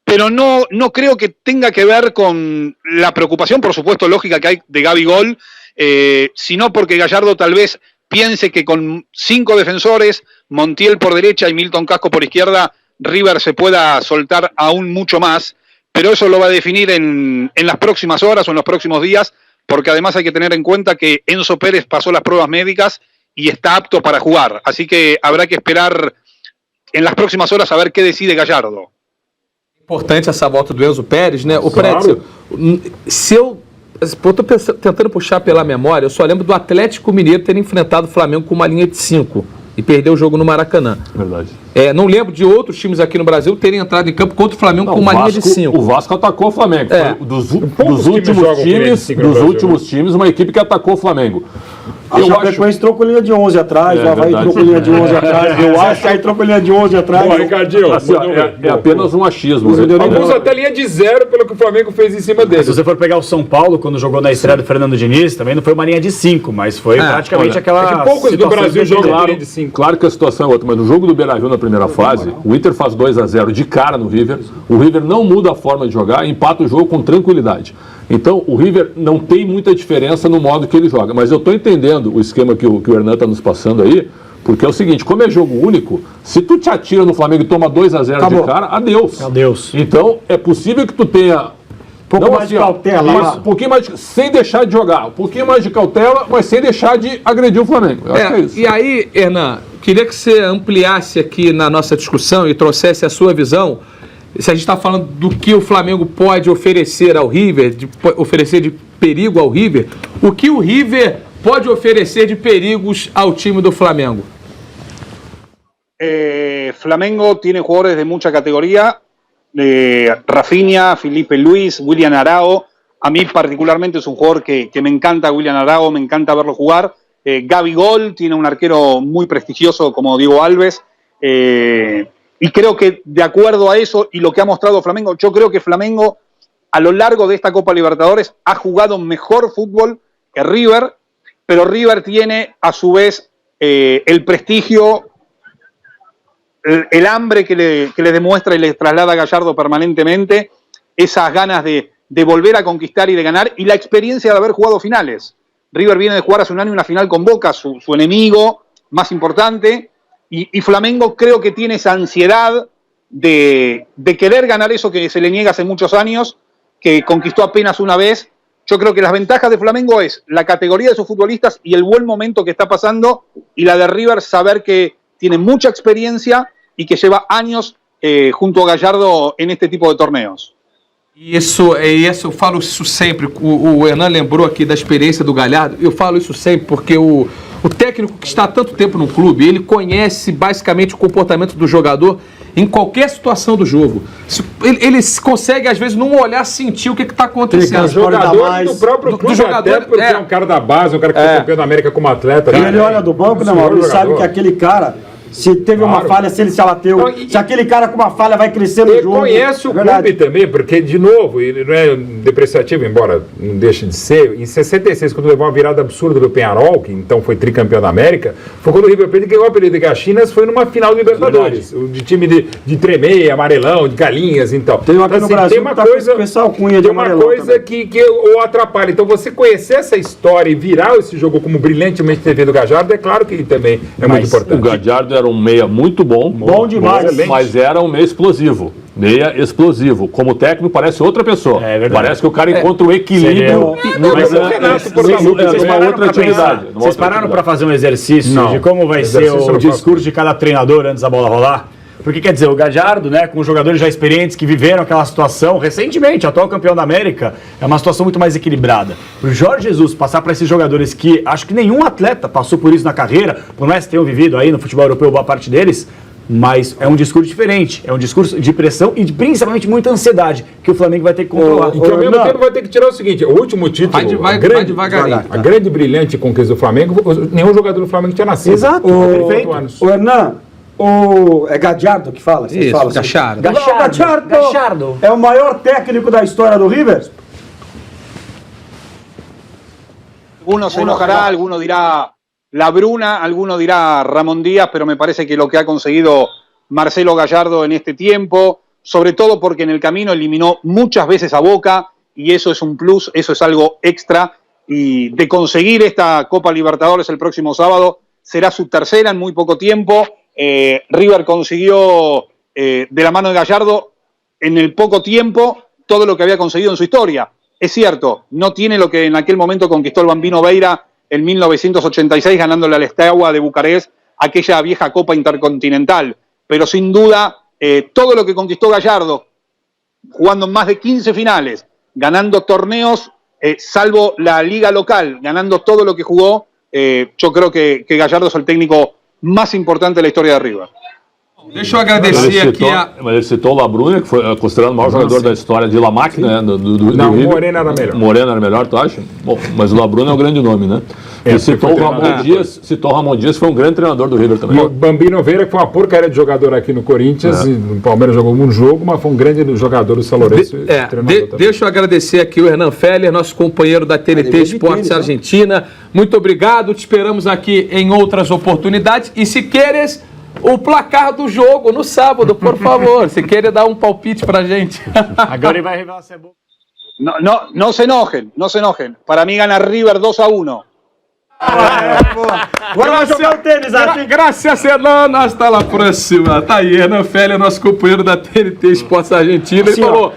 pero no creo que tenga que ver con la preocupación, por supuesto, lógica que hay de Gabigol, sino porque Gallardo tal vez piense que con 5 defensores, Montiel por derecha y Milton Casco por izquierda, River se pueda soltar aún mucho más, pero eso lo va a definir en las próximas horas o en los próximos días, porque además hay que tener en cuenta que Enzo Pérez pasó las pruebas médicas y está apto para jugar, así que habrá que esperar en las próximas horas a ver qué decide Gallardo. Importante essa volta do Enzo Pérez, né? O Prédio, se eu estou tentando puxar pela memória, eu só lembro do Atlético Mineiro ter enfrentado o Flamengo com uma linha de 5 e perdeu o jogo no Maracanã. Verdade. Não lembro de outros times aqui no Brasil terem entrado em campo contra o Flamengo com uma linha de 5. O Vasco atacou o Flamengo. Dos últimos times, uma equipe que atacou o Flamengo. O Chapecoense entrou com linha de 11 atrás, o Avaí entrou com linha de 11 atrás, eu acho que aí entrou com linha de 11 atrás. Boa, Ricardinho. Assim, é apenas um achismo. Alguns até linha de 0 pelo que o Flamengo fez em cima dele. Se você for pegar o São Paulo, quando jogou na estreia do Fernando Diniz, também não foi uma linha de 5, mas foi praticamente aquela. Poucos do Brasil jogam linha de 5. Claro que a situação é outra, mas no jogo do Beira-Rio na primeira fase, o Inter faz 2-0 de cara no River, o River não muda a forma de jogar, empata o jogo com tranquilidade. Então, o River não tem muita diferença no modo que ele joga. Mas eu estou entendendo o esquema que o Hernan está nos passando aí, porque é o seguinte, como é jogo único, se tu te atira no Flamengo e toma 2-0 de cara, adeus. Adeus. Então, é possível que tu tenha pouco mais de cautela, mas lá. um pouquinho mais, sem deixar de jogar. Um pouquinho mais de cautela, mas sem deixar de agredir o Flamengo. Eu acho que é isso. E aí, Hernan, queria que você ampliasse aqui na nossa discussão e trouxesse a sua visão. Se a gente está falando do que o Flamengo pode oferecer ao River, oferecer de perigo ao River, o que o River pode oferecer de perigos ao time do Flamengo? Flamengo tiene jugadores de mucha categoría, Rafinha, Felipe Luis, William Arao. A mí particularmente es un jugador que me encanta, William Arao, me encanta verlo jugar. Gabigol tiene un arquero muy prestigioso como Diego Alves. Y creo que de acuerdo a eso y lo que ha mostrado Flamengo, yo creo que Flamengo a lo largo de esta Copa Libertadores ha jugado mejor fútbol que River, pero River tiene a su vez el prestigio, el hambre que le demuestra y le traslada a Gallardo permanentemente, esas ganas de volver a conquistar y de ganar, y la experiencia de haber jugado finales. River viene de jugar hace un año una final con Boca, su enemigo más importante, y Flamengo creo que tiene esa ansiedad de querer ganar eso que se le niega hace muchos años, que conquistó apenas una vez. Yo creo que las ventajas de Flamengo es la categoría de sus futbolistas y el buen momento que está pasando, y la de River saber que tiene mucha experiencia y que lleva años junto a Gallardo en este tipo de torneos. Isso, eu falo isso sempre. O Hernan lembrou aqui da experiência do Galhardo. Eu falo isso sempre porque o técnico que está há tanto tempo no clube, ele conhece basicamente o comportamento do jogador em qualquer situação do jogo. Ele consegue, às vezes, num olhar, sentir o que está acontecendo. O jogador do próprio clube, jogador, até porque é um cara da base, um cara que foi campeão da América como atleta. Ele olha do banco, né, Mauro? Ele sabe que aquele cara... Se teve uma falha, se ele se abateu, se aquele cara com uma falha vai crescer no jogo. Ele conhece o clube também, porque, de novo, ele não é depreciativo, embora não deixe de ser. Em 66, quando levou uma virada absurda do Peñarol, que então foi tricampeão da América, foi quando o River Plate ganhou o apelido de Gachinas, foi numa final de Libertadores. De time de tremeia, amarelão, de galinhas, então. Tem uma aqui no Brasil, tem uma coisa, especial cunha de tem uma coisa que o atrapalha. Então, você conhecer essa história e virar esse jogo como brilhantemente teve do Gallardo, é claro que também é muito importante. O Gallardo era um meia muito bom. Bom demais. Mas era um meia explosivo. Meia explosivo. Como técnico, parece outra pessoa. É verdade. Parece que o cara encontra o equilíbrio numa outra atividade. Vocês pararam para fazer um exercício de como vai ser o discurso de cada treinador antes da bola rolar? Porque, quer dizer, o Gallardo, né, com jogadores já experientes que viveram aquela situação recentemente, atual campeão da América, é uma situação muito mais equilibrada. O Jorge Jesus passar para esses jogadores que acho que nenhum atleta passou por isso na carreira, por mais que tenham vivido aí no futebol europeu boa parte deles, mas é um discurso diferente, é um discurso de pressão e principalmente muita ansiedade que o Flamengo vai ter que controlar. E que ao mesmo tempo vai ter que tirar o seguinte, o último título, vai devagarinho. A grande brilhante conquista do Flamengo, nenhum jogador do Flamengo tinha nascido. Exato. O Hernan, é Gallardo que fala? Isso, falam Gallardo. Gallardo é o maior técnico da história do River? Alguno se enojará, alguno dirá La Bruna, alguno dirá Ramón Díaz, pero me parece que lo que ha conseguido Marcelo Gallardo en este tiempo, sobre todo porque en el camino eliminó muchas veces a Boca, y eso es un plus, eso es algo extra, y de conseguir esta Copa Libertadores el próximo sábado, será su tercera en muy poco tiempo. River consiguió de la mano de Gallardo en el poco tiempo todo lo que había conseguido en su historia. Es cierto, no tiene lo que en aquel momento conquistó el Bambino Veira en 1986 ganándole al Steaua de Bucarest aquella vieja Copa Intercontinental, pero sin duda todo lo que conquistó Gallardo jugando en más de 15 finales, ganando torneos, salvo la liga local, ganando todo lo que jugó, yo creo que Gallardo es el técnico mais importante da história da River. Deixa eu agradecer aqui Mas ele citou o La Bruna, que foi considerado o maior jogador da história de La Máquina, né? Não, o Moreno era melhor. Moreno era melhor, tu acha? Bom, mas o La Bruna é um grande nome, né? E citou o Ramon Dias, foi um grande treinador do River também. E o Bambino Veira, que foi uma porcaria de jogador aqui no Corinthians, e no Palmeiras jogou um jogo, mas foi um grande jogador do São Lourenço. Deixa eu agradecer aqui o Hernan Feller, nosso companheiro da TNT Esportes Argentina. Muito obrigado, te esperamos aqui em outras oportunidades. E se queres o placar do jogo no sábado, por favor, se querer dar um palpite pra gente. Agora ele vai revelar se é bom. No se enojen, no se enojen. Para mí gana River 2-1. Agora vai jogar o tênis, Graças, Hernan, hasta la próxima. Tá aí, Hernan Feller, nosso companheiro da TNT Esportes Argentina. Ele falou,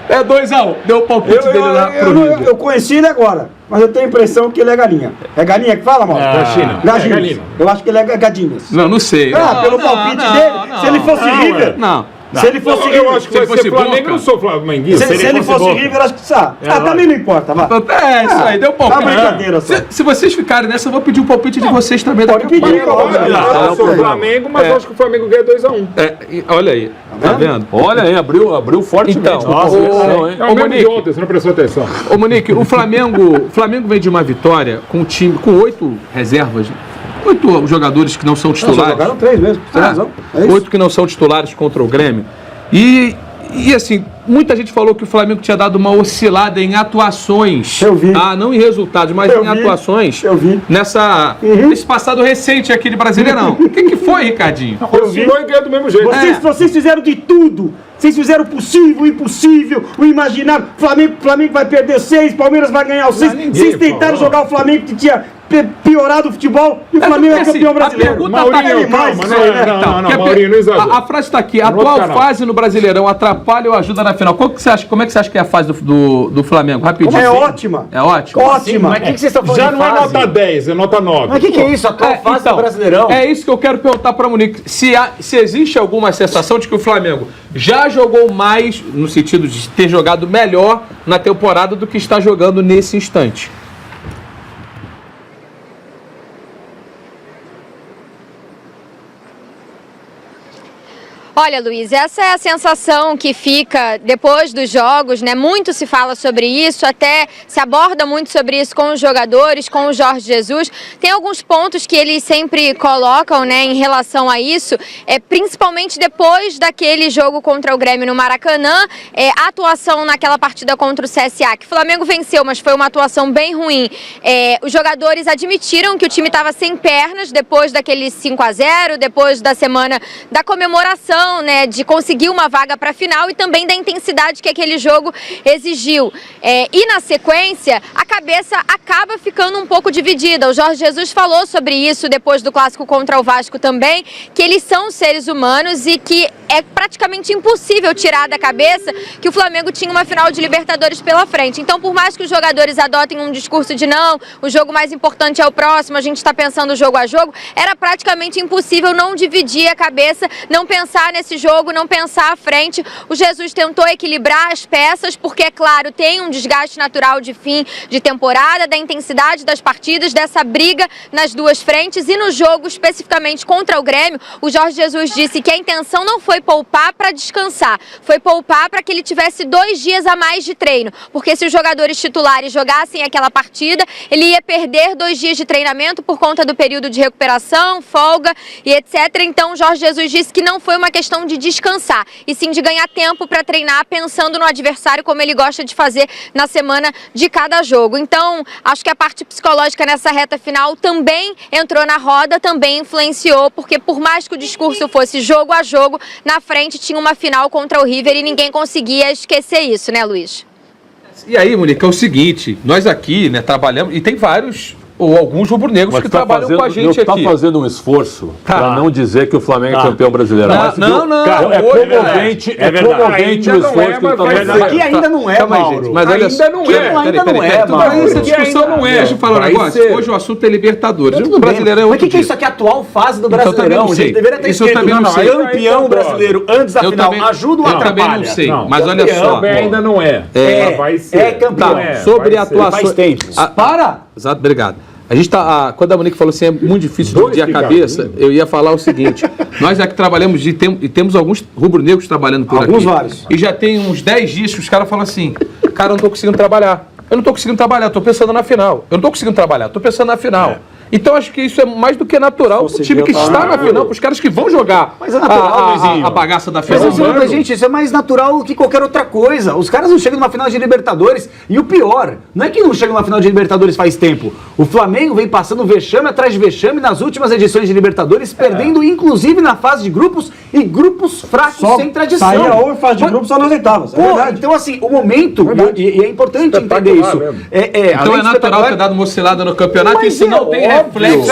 É 2-1. Deu o palpite dele lá pro River. Eu conheci ele agora, mas eu tenho a impressão que ele é galinha. É galinha que fala, Mauro? China. Gadinhas. Eu acho que ele é gadinhas. Não sei. Pelo palpite dele, se ele fosse River... Não. Se ele fosse Eu acho que Se ele vai ser fosse Flamengo, Boca. eu não sou flamenguista. Se ele fosse River, acho que sabe. Também não importa, vai. É, isso aí, deu palpite. Tá brincadeira só. Se vocês ficarem nessa, eu vou pedir um palpite de vocês também. Pode pedir, Eu sou Flamengo, mas eu acho que o Flamengo ganha 2-1. Olha aí, tá vendo? Olha aí, abriu fortemente. Então, hein? É o mesmo de ontem, você não prestou atenção. Ô Monique, o Flamengo vem de uma vitória com um time com 8 reservas, 8 jogadores que não são titulares. Jogaram 3 mesmo, tem razão. É isso. 8 que não são titulares contra o Grêmio. E assim, muita gente falou que o Flamengo tinha dado uma oscilada em atuações. Eu vi. Não em resultados, mas em atuações. Eu vi. Nesse passado recente aqui de Brasileirão. O que foi, Ricardinho? Oscilou e ganhou do mesmo jeito. Vocês fizeram de tudo. Vocês fizeram o possível, o impossível, o imaginário. Flamengo vai perder 6, Palmeiras vai ganhar os 6. Vocês tentaram jogar o Flamengo que tinha piorado o futebol e o Flamengo é campeão brasileiro. A pergunta Maurinho, calma, Maurinho, não exagera. A frase está aqui. A atual fase no Brasileirão atrapalha ou ajuda na final? Como é que você acha que é a fase do Flamengo? Rapidinho. É ótima. É ótimo? Ótima. Mas o que vocês estão falando Já de não é fase? nota 10, é nota 9. Mas o que é isso? A atual fase do Brasileirão? É isso que eu quero perguntar para Monique. Se existe alguma sensação de que o Flamengo já jogou mais, no sentido de ter jogado melhor na temporada do que está jogando nesse instante. Olha, Luiz, essa é a sensação que fica depois dos jogos, né? Muito se fala sobre isso, até se aborda muito sobre isso com os jogadores, com o Jorge Jesus. Tem alguns pontos que eles sempre colocam, né, em relação a isso, principalmente depois daquele jogo contra o Grêmio no Maracanã, a atuação naquela partida contra o CSA, que o Flamengo venceu, mas foi uma atuação bem ruim. Os jogadores admitiram que o time estava sem pernas depois daquele 5-0, depois da semana da comemoração, né, de conseguir uma vaga para a final e também da intensidade que aquele jogo exigiu. E na sequência, a cabeça acaba ficando um pouco dividida. O Jorge Jesus falou sobre isso depois do clássico contra o Vasco também, que eles são seres humanos e que é praticamente impossível tirar da cabeça que o Flamengo tinha uma final de Libertadores pela frente. Então, por mais que os jogadores adotem um discurso de não, o jogo mais importante é o próximo, a gente está pensando jogo a jogo, era praticamente impossível não dividir a cabeça, não pensar nesse jogo, não pensar à frente. O Jesus tentou equilibrar as peças, porque, é claro, tem um desgaste natural de fim de temporada, da intensidade das partidas, dessa briga nas duas frentes. E no jogo, especificamente contra o Grêmio, o Jorge Jesus disse que a intenção não foi poupar para descansar, foi poupar para que ele tivesse 2 dias a mais de treino, porque se os jogadores titulares jogassem aquela partida, ele ia perder 2 dias de treinamento por conta do período de recuperação, folga e etc. Então, o Jorge Jesus disse que não foi uma questão de descansar, e sim de ganhar tempo para treinar pensando no adversário, como ele gosta de fazer na semana de cada jogo. Então, acho que a parte psicológica nessa reta final também entrou na roda, também influenciou, porque por mais que o discurso fosse jogo a jogo, na frente tinha uma final contra o River e ninguém conseguia esquecer isso, né, Luiz? E aí, Monique, é o seguinte, nós aqui, né, trabalhamos, e tem vários ou alguns rubro-negros que trabalham com a gente aqui. Está fazendo um esforço para não dizer que o Flamengo é campeão brasileiro. Não. É comovente o esforço que ele está fazendo. Aqui ainda não é, Mauro. Mas olha só. Ainda não é, Mauro. Essa discussão não é. Deixa eu falar um negócio. Hoje o assunto é Libertadores. O Brasileirão é outro. Mas o que é isso aqui? A atual fase do Brasileirão? A gente deveria ter isso eu também não sei. Campeão brasileiro antes da final. Ajuda ou atrapalha? Eu também não sei. Mas olha só. Ainda não é. Vai ser. É campeão. Sobre a atuação. Faz tempo. Para! Exato, obrigado. A gente tá, quando a Monique falou assim, é muito difícil dividir a cabeça, eu ia falar o seguinte, nós aqui trabalhamos e temos alguns rubro-negros trabalhando por aqui. Alguns vários. E já tem uns 10 dias que os caras falam assim, cara, eu não tô conseguindo trabalhar. Eu não tô conseguindo trabalhar, tô pensando na final. Eu não tô conseguindo trabalhar, tô pensando na final. Então acho que isso é mais do que natural pro time que está na final, pros caras que vão jogar a bagaça da final. Mas, gente, isso é mais natural que qualquer outra coisa. Os caras não chegam numa final de Libertadores. E o pior, não é que não chegam numa final de Libertadores faz tempo. O Flamengo vem passando vexame atrás de vexame nas últimas edições de Libertadores, perdendo inclusive na fase de grupos e grupos fracos, sem tradição. Saía ou em fase de grupos só nas oitavas. É verdade. Então, assim, o momento, e é importante entender isso. Então é natural ter dado uma oscilada no campeonato, e se não tem reflexo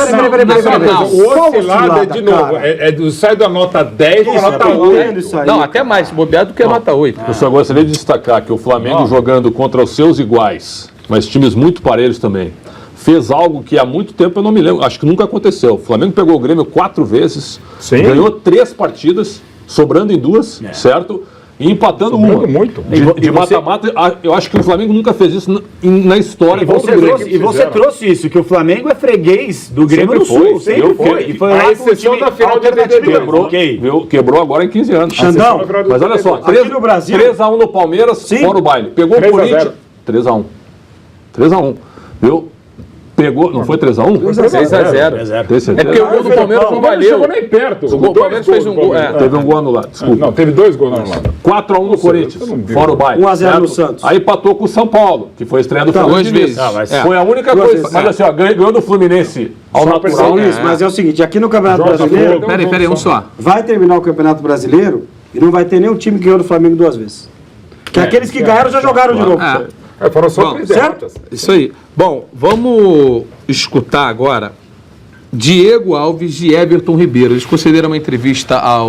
nacional. O oscilado é, de novo, sai da nota 10 para a nota 8. Não, até mais bobeado do que a nota 8. Eu só gostaria de destacar que o Flamengo jogando contra os seus iguais, mas times muito parelhos também, fez algo que há muito tempo eu não me lembro, acho que nunca aconteceu. O Flamengo pegou o Grêmio 4 vezes, ganhou 3 partidas, sobrando em 2, certo? E empatando uma. Muito. De mata-mata, eu acho que o Flamengo nunca fez isso na história. E você trouxe isso, que o Flamengo é freguês do Grêmio no Sul. Sempre foi. E foi a exceção da final de 82. Quebrou agora em 15 anos. Xandão, mas olha só, aqui no Brasil, 3-1 no Palmeiras, fora o baile. Pegou o Corinthians, 3-1. 3-1 viu? Pegou, não foi 3-1? 6-0. É porque o gol do Palmeiras não valeu. Não chegou nem perto. O Palmeiras fez um gol. Teve um gol anulado, desculpa. Não, teve 2 gols anulados. 4-1 no Corinthians, fora o baile. 1-0 no Santos. Aí empatou com o São Paulo, que foi a estreia do Duas Fluminense. vezes. Foi a única coisa. Mas assim, ó, ganhou do Fluminense ao natural. Mas é o seguinte, aqui no Campeonato Brasileiro... Peraí, um só. Vai terminar o Campeonato Brasileiro e não vai ter nenhum time que ganhou do Flamengo 2 vezes. Porque aqueles que ganharam já jogaram de novo. Foram só 3 derrotas. Isso aí. Bom, vamos escutar agora Diego Alves e Everton Ribeiro. Eles concederam uma entrevista à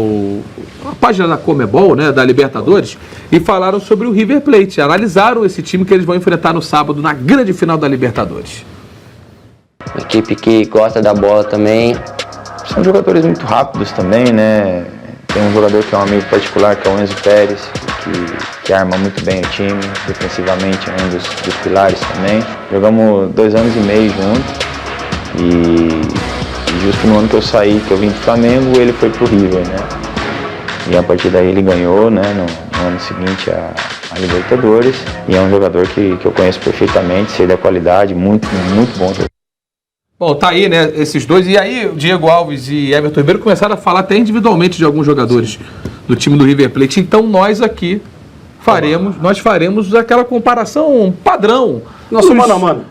página da Comebol, né, da Libertadores, e falaram sobre o River Plate. Analisaram esse time que eles vão enfrentar no sábado na grande final da Libertadores. Uma equipe que gosta da bola também. São jogadores muito rápidos também, né? Tem um jogador que é um amigo particular, que é o Enzo Pérez, que arma muito bem o time, defensivamente é um dos pilares também. Jogamos 2 anos e meio juntos e justo no ano que eu saí, que eu vim do Flamengo, ele foi pro River, né? E a partir daí ele ganhou, né, no ano seguinte a Libertadores, e é um jogador que eu conheço perfeitamente, sei da qualidade, muito bom. Bom, tá aí, né, esses dois. E aí, o Diego Alves e Everton Ribeiro começaram a falar até individualmente de alguns jogadores do time do River Plate. Então, nós aqui faremos aquela comparação padrão. Nosso mano a mano.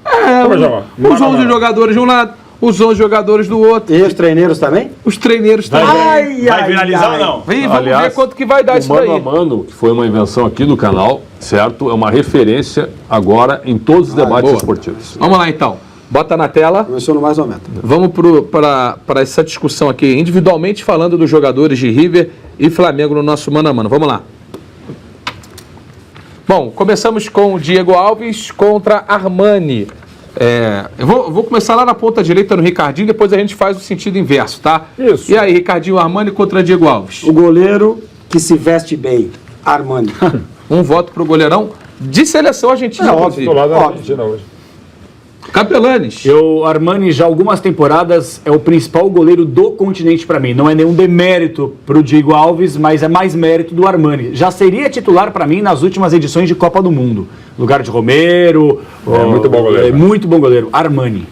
Os 11 jogadores de um lado, os 11 jogadores do outro. E os treineiros também? Os treineiros também. Vai viralizar ou não? Vamos ver quanto que vai dar isso daí. O Mano a Mano, que foi uma invenção aqui do canal, certo? É uma referência agora em todos os debates esportivos. Vamos lá, então. Bota na tela. Começou no mais ou menos. Vamos para essa discussão aqui, individualmente falando dos jogadores de River e Flamengo no nosso mano a mano. Vamos lá. Bom, começamos com o Diego Alves contra Armani. Eu vou começar lá na ponta direita no Ricardinho, depois a gente faz o sentido inverso, tá? Isso. E aí, Ricardinho, Armani contra Diego Alves? O goleiro que se veste bem, Armani. Um voto pro goleirão de seleção argentina. Óbvio, do lado da Argentina hoje. Capelanes. O Armani, já há algumas temporadas, é o principal goleiro do continente para mim. Não é nenhum demérito para o Diego Alves, mas é mais mérito do Armani. Já seria titular para mim nas últimas edições de Copa do Mundo. Lugar de Romero. Muito bom goleiro. Muito bom goleiro. Armani.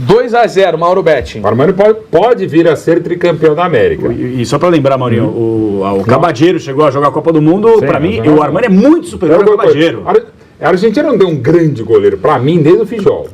2-0, Mauro Betting. O Armani pode vir a ser tricampeão da América. E só para lembrar, Maurinho, o Cabageiro chegou a jogar a Copa do Mundo. Para mim, o Armani é muito superior ao Cabageiro. A Argentina não deu um grande goleiro, para mim, desde o Fijol.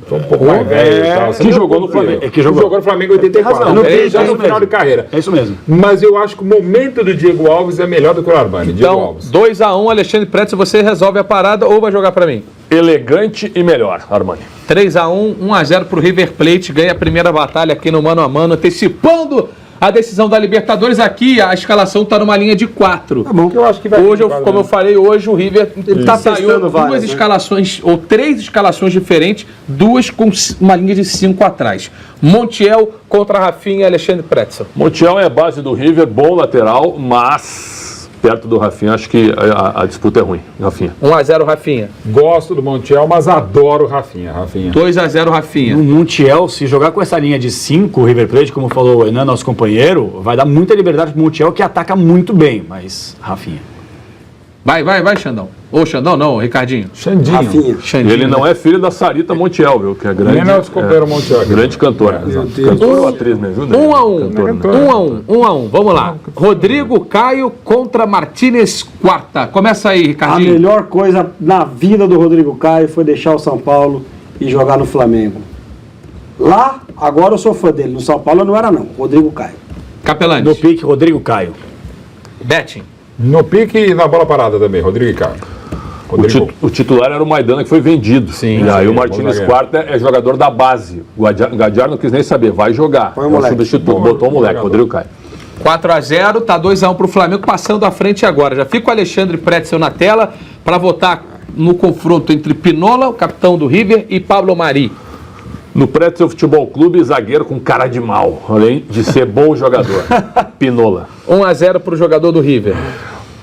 Sou um pouco mais velho. Que jogou no Flamengo. Que jogou no Flamengo em 84. Já no final de carreira. É isso mesmo. Mas eu acho que o momento do Diego Alves é melhor do que o Armani. Então, 2-1, Alexandre Pretz, você resolve a parada ou vai jogar para mim? Elegante e melhor, Armani. 3-1, 1-0 pro River Plate, ganha a primeira batalha aqui no mano a mano, antecipando a decisão da Libertadores. Aqui a escalação está numa linha de 4. Tá bom. Eu acho que vai hoje, como eu falei, hoje o River saiu duas né? escalações, ou 3 escalações diferentes, 2 com uma linha de 5 atrás. Montiel contra Rafinha e Alexandre Pretzel. Montiel é a base do River, bom lateral, mas perto do Rafinha, acho que a disputa é ruim. Rafinha. 1-0 Rafinha. Gosto do Montiel, mas adoro o Rafinha. 2-0 Rafinha. O Montiel, se jogar com essa linha de 5, o River Plate, como falou o Enan, nosso companheiro, vai dar muita liberdade pro Montiel, que ataca muito bem, mas Rafinha. Vai, Xandão. Ou Xandão não, Ricardinho. Rafinha. Xandinho, ele não é filho da Sarita Montiel, viu? Que é grande. Nem nosso companheiro Montiel. Grande cantora. Cantora ou atriz, né? 1-1. Vamos lá. Rodrigo Caio contra Martínez Quarta. Começa aí, A Ricardinho. melhor coisa na vida do Rodrigo Caio foi deixar o São Paulo e jogar no Flamengo. Lá, agora eu sou fã dele. No São Paulo eu não era não. Rodrigo Caio. Capelani. No pique, Rodrigo Caio. Betting. No pique e na bola parada também, Rodrigo e Caio. O titular era o Maidana, que foi vendido. Sim, e aí sim, o Martínez bom Quarta é jogador da base. O Gadiar não quis nem saber, vai jogar. Põe o É o moleque. substituto, botou o moleque, Rodrigo Caio. 4-0, tá 2-1 pro Flamengo, passando à frente agora. Já fica o Alexandre Pretzel na tela para votar no confronto entre Pinola, o capitão do River, e Pablo Mari. No Pretzel Futebol Clube, zagueiro com cara de mal, além de ser bom jogador. Pinola. 1-0 pro jogador do River.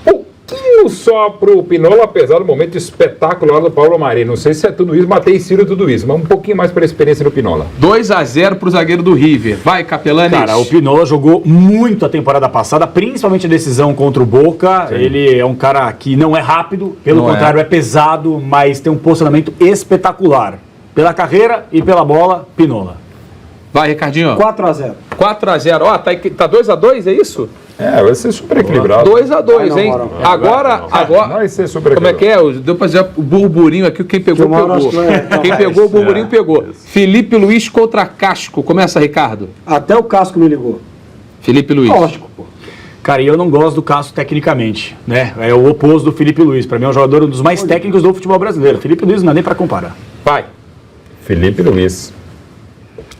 Pouquinho só pro Pinola, apesar do momento espetacular do Paulo Mari. Não sei se é tudo isso, mas tem sido tudo isso. Mas um pouquinho mais pela experiência do Pinola. 2-0 pro zagueiro do River. Vai, Capelanes. Cara, o Pinola jogou muito a temporada passada, principalmente a decisão contra o Boca. Sim. Ele é um cara que não é rápido, pelo Não contrário, é pesado, mas tem um posicionamento espetacular. Pela carreira e pela bola, Pinola. Vai, Ricardinho. 4-0. 4-0. Ó, tá 2-2, é isso? Vai ser super equilibrado. 2-2, hein? Moral. Agora. Vai ser super Como é que é? Deu pra fazer o burburinho aqui, quem pegou, Que uma hora pegou. acho que Quem pegou o burburinho, pegou. Felipe Luiz contra Casco. Começa, Ricardo. Até o Casco me ligou. Felipe Luiz. Lógico, pô. Cara, e eu não gosto do Cássio tecnicamente, né? É o oposto do Felipe Luiz. Pra mim é um jogador um dos mais técnicos do futebol brasileiro. Felipe Luiz não dá nem pra comparar. Vai. Felipe Luiz.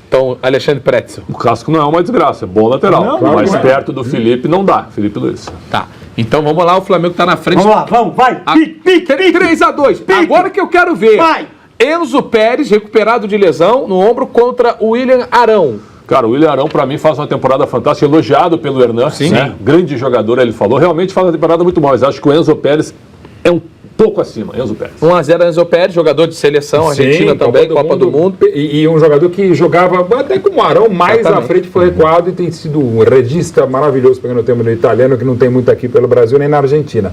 Então, Alexandre Pretzel. O Casco não é uma desgraça, é bom lateral. Não, claro mas que não é. perto do Felipe não dá, Felipe Luiz. Tá. Então vamos lá, o Flamengo tá na frente. Vamos lá, vamos, vai. Pique. 3-2. Agora que eu quero ver. Vai. Enzo Pérez, recuperado de lesão no ombro, contra o William Arão. Cara, o William Arão, pra mim, faz uma temporada fantástica, elogiado pelo Hernan, né? Grande jogador, ele falou. Realmente faz uma temporada muito mal, mas acho que o Enzo Pérez é um pouco acima, Enzo Pérez. 1-0 Enzo Pérez, jogador de seleção, Argentina também, Copa do Mundo. E um jogador que jogava até como o Arão, mais Exatamente. à frente foi recuado e tem sido um regista maravilhoso, pegando o termo no italiano, que não tem muito aqui pelo Brasil nem na Argentina.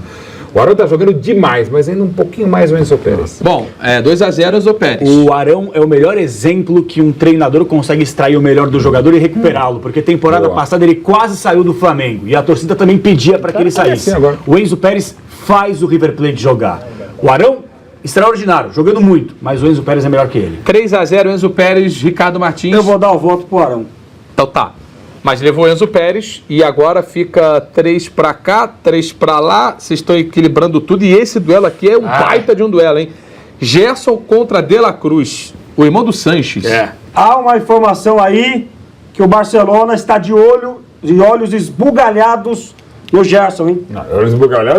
O Arão tá jogando demais, mas ainda um pouquinho mais o Enzo Pérez. Bom, 2-0 Enzo Pérez. O Arão é o melhor exemplo que um treinador consegue extrair o melhor do jogador e recuperá-lo, porque temporada Boa. passada ele quase saiu do Flamengo e a torcida também pedia para que ele saísse. assim agora. O Enzo Pérez faz o River Plate jogar. O Arão, extraordinário, jogando muito, mas o Enzo Pérez é melhor que ele. 3-0 Enzo Pérez, Ricardo Martins. Eu vou dar o voto pro Arão. Então tá. Mas levou Enzo Pérez e agora fica 3 pra cá, 3 pra lá. Vocês estão equilibrando tudo e esse duelo aqui é um baita de um duelo, hein? Gerson contra De La Cruz, o irmão do Sanches. Há uma informação aí que o Barcelona está de olhos esbugalhados no Gerson, hein?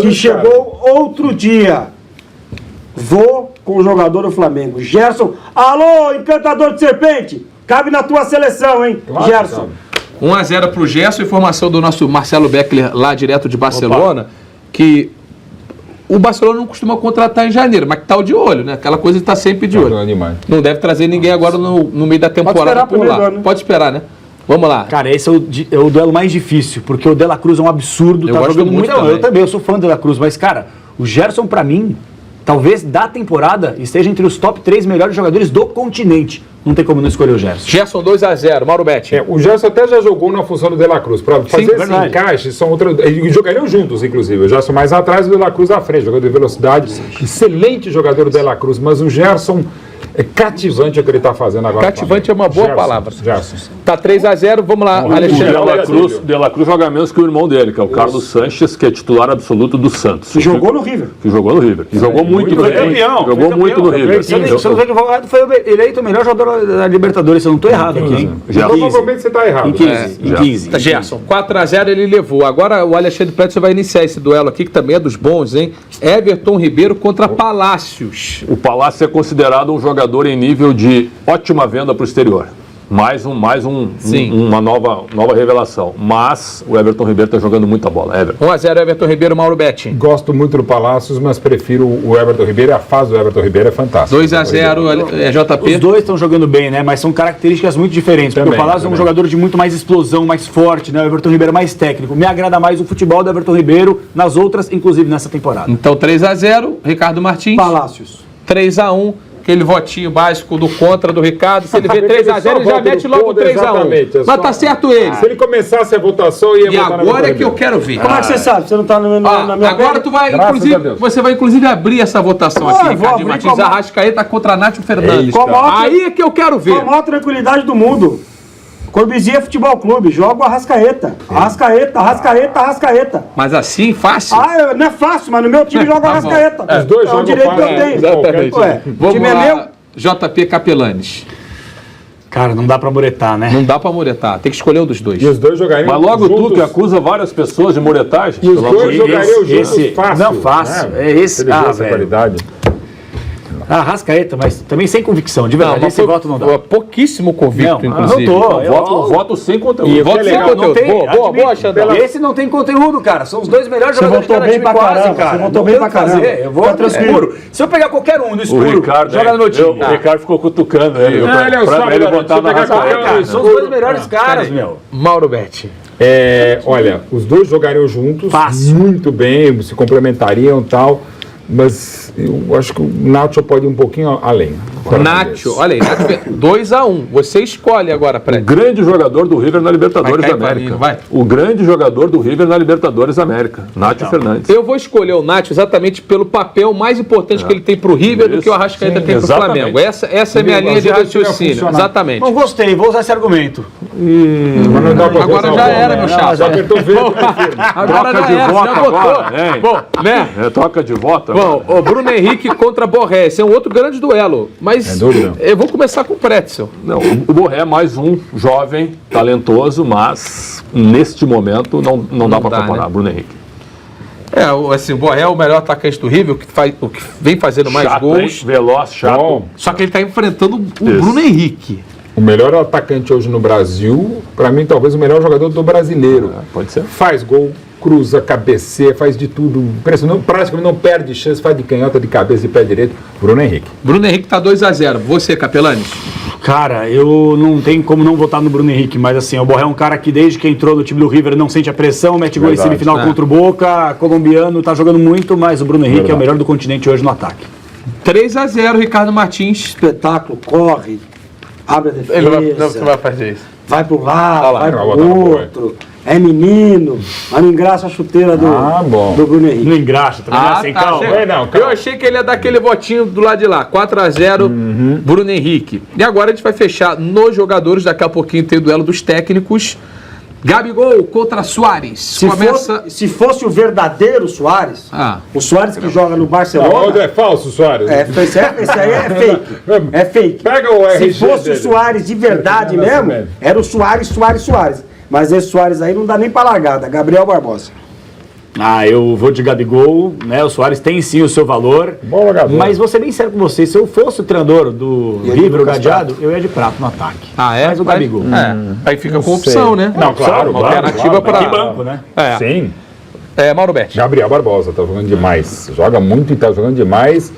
Que chegou outro dia. Vou com o jogador do Flamengo. Gerson, alô, encantador de serpente! Cabe na tua seleção, hein, Claro, Gerson? 1-0 pro Gerson, informação do nosso Marcelo Beckler lá direto de Barcelona, que o Barcelona não costuma contratar em janeiro, mas que tá de olho, né? Aquela coisa de estar sempre de olho. Demais. Não deve trazer ninguém agora no meio da temporada esperar por primeiro lá. ano, né? Pode esperar, né? Vamos lá. Cara, esse é o duelo mais difícil, porque o De La Cruz é um absurdo, Eu tá gosto jogando muito muito. Não, também. eu também, eu sou fã do De La Cruz, mas cara, o Gerson pra mim, talvez da temporada, esteja entre os top 3 melhores jogadores do continente. Não tem como não escolher o Gerson. Gerson 2-0, Mauro Betti. O Gerson até já jogou na função do De La Cruz. Para fazer esse verdade. encaixe, são outros. Eles jogariam juntos, inclusive. O Gerson mais atrás e o De La Cruz à frente, jogador de velocidade. Excelente jogador o De La Cruz, mas o Gerson é cativante o que ele está fazendo agora. Cativante é uma boa Gerson, palavra. Gerson. Tá 3-0, vamos lá, O Alexandre. De La Cruz joga menos que o irmão dele, que é o Carlos Sanches, que é titular absoluto do Santos. Que jogou no River. Que jogou no River. Que jogou muito no Foi River. campeão, Jogou foi muito no campeão. River. Se eu não ver que foi eleito o melhor jogador da Libertadores, se eu não tô errado aqui, hein? Provavelmente você está errado. Em 15. Em 15. Tá, Gerson, 4-0 ele levou. Agora o Alexandre Pretzel vai iniciar esse duelo aqui, que também é dos bons, hein? Everton Ribeiro contra Palácios. O Palácio é considerado um jogador em nível de ótima venda para o exterior. Uma nova revelação. Mas o Everton Ribeiro está jogando muita bola. 1-0 Everton Ribeiro, Mauro Betti. Gosto muito do Palácios, mas prefiro o Everton Ribeiro. A fase do Everton Ribeiro é fantástica. 2-0 JP. Os dois estão jogando bem, né? Mas são características muito diferentes. Porque Também, o Palácio é um jogador de muito mais explosão, mais forte, né? O Everton Ribeiro é mais técnico. Me agrada mais o futebol do Everton Ribeiro nas outras, inclusive nessa temporada. Então 3-0, Ricardo Martins. Palácios. 3-1. Aquele votinho básico do contra do Ricardo. Se ele vê 3-0, ele já mete logo 3-1. Exatamente, é só- Mas tá certo ele. Se ele começasse a votação, ia E votar no agora Everton é que eu Ribeiro. quero ver. Como é que você sabe? Você não tá na Ó, minha agora pele? tu vai, Graças a inclusive, Deus. você vai inclusive abrir essa votação aqui, vou Ricardinho abrir Martins. com a- Arrascaeta contra Nátio Fernandes. Com a maior- Aí é que eu quero ver. Com a maior tranquilidade do mundo. Corbusier Futebol Clube, joga o Arrascaeta. Arrascaeta. Mas assim, fácil? Ah, não é fácil, mas no meu time joga o Arrascaeta. Os dois é o jogam direito que eu tenho. Exatamente. Ué, o Vamos time é lá, meu. JP Capelanes. Cara, não dá pra muretar, né? Não dá pra muretar, tem que escolher um dos dois. E os dois jogariam Mas logo juntos. tu que acusa várias pessoas de muretagem. E os dois jogariam juntos esse- fácil. não, fácil. Né? É esse- Se ele vê ah, essa velho. qualidade. Arrascaeta, mas também sem convicção, de verdade. mas Esse voto não dá. pouquíssimo convicto, Não, inclusive. não tô. Voto sem conteúdo. E voto voto sem sem conteúdo. não tem, Boa, admito. Xandão. Esse não tem conteúdo, cara. São os dois melhores Você jogadores de votou cada bem time pra quase, caramba, cara. você votou Não bem tem o que pra caramba. fazer. Eu vou Fica no tranquilo. escuro. Se eu pegar qualquer um do O escuro, Ricardo, joga no meu time. O Ricardo ficou cutucando ele. ele é o pra sábado ele da noite, botar você na pega qualquer Arrascaeta. um. São os dois melhores caras, meu. Mauro Betti. Olha, os dois jogariam juntos, Fácil. muito bem, se complementariam e tal, mas eu acho que o Nacho pode ir um pouquinho além. Nacho, olha aí, 2-1. Você escolhe agora, O Fred. grande jogador do River na Libertadores Vai da cair pra América. mim, vai. O grande jogador do River na Libertadores da América. Nacho Fernandes. Eu vou escolher o Nacho exatamente pelo papel mais importante que ele tem pro River do Isso. que o Arrascaeta Sim, tem pro exatamente. Flamengo. Essa é a minha Entendeu? linha de Às vezes vai raciocínio. funcionar. Exatamente. Não gostei, vou usar esse argumento. Mas não dá pra Agora botar já o era, bom, meu né? chapa. Já apertou verde, Agora Troca já de era, voto já votou. agora, hein? Bom, né? Troca de voto. Bom, o Bruno Henrique contra Borré. Esse é um outro grande duelo. Mas Sem dúvida. eu vou começar com o Pretzel. Não, o Borré é mais um jovem, talentoso, mas neste momento não dá para dá, comparar. né? Bruno Henrique. O Borré é o melhor atacante do River, o que vem fazendo mais Chato, gols. hein? Veloz, chato. Bom. Só que ele está enfrentando o Isso. Bruno Henrique. O melhor atacante hoje no Brasil, pra mim, talvez o melhor jogador do brasileiro. Pode ser. Faz gol, cruza, cabeceia, faz de tudo. Impressionante, praticamente não perde chance, faz de canhota, de cabeça e pé direito. Bruno Henrique. Bruno Henrique tá 2-0. Você, Capelanes? Cara, eu não tenho como não votar no Bruno Henrique, mas assim, o Borré é um cara que desde que entrou no time do River não sente a pressão, mete gol em Verdade, semifinal né? contra o Boca, colombiano, tá jogando muito, mas o Bruno Henrique é o melhor do continente hoje no ataque. 3-0, Ricardo Martins. Espetáculo, corre, abre a defesa, fazer isso. vai pro lado, vai vai botar pro no gol, outro. É menino, mas não engraça a chuteira do Bruno Henrique. Não engraxa, também não é assim, calma. Eu achei que ele ia dar aquele votinho do lado de lá. 4-0, Bruno Henrique. E agora a gente vai fechar nos jogadores. Daqui a pouquinho tem o duelo dos técnicos. Gabigol contra Suárez. Se fosse o verdadeiro Suárez, o Suárez que joga no Barcelona. É falso, Soares. Esse aí é fake. É fake. Pega o RG Se fosse dele. o Suárez de verdade mesmo, era o Suárez. Mas esse Suárez aí não dá nem pra largada. Gabriel Barbosa. Ah, eu vou de Gabigol, né? O Suárez tem sim o seu valor. Bom jogador. Mas vou ser bem sério com você, se eu fosse o treinador do River, o Gadeado, eu ia de Prato no ataque. Mas o Gabigol. Aí fica com opção, né? Não, claro, Uma claro, alternativa claro. para. Que banco, né? Sim. Mauro Betti. Gabriel Barbosa tá jogando demais. Joga muito e tá jogando demais.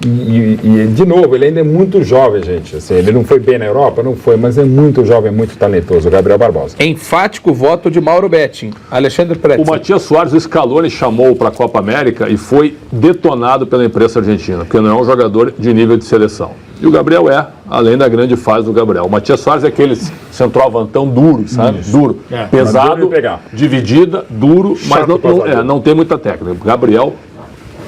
E, de novo, ele ainda é muito jovem, gente. Assim, ele não foi bem na Europa? Não foi, mas é muito jovem, muito talentoso, o Gabriel Barbosa. Enfático voto de Mauro Betti. Alexandre O Pretzel. Matias Soares, o Scaloni chamou para a Copa América e foi detonado pela imprensa argentina, porque não é um jogador de nível de seleção. E o Gabriel além da grande fase do Gabriel. O Matias Soares é aquele centroavantão duro, sabe? Duro. Mas Pesado, duro de pegar. dividida, duro, mas Chato pra fazer. não tem muita técnica. O Gabriel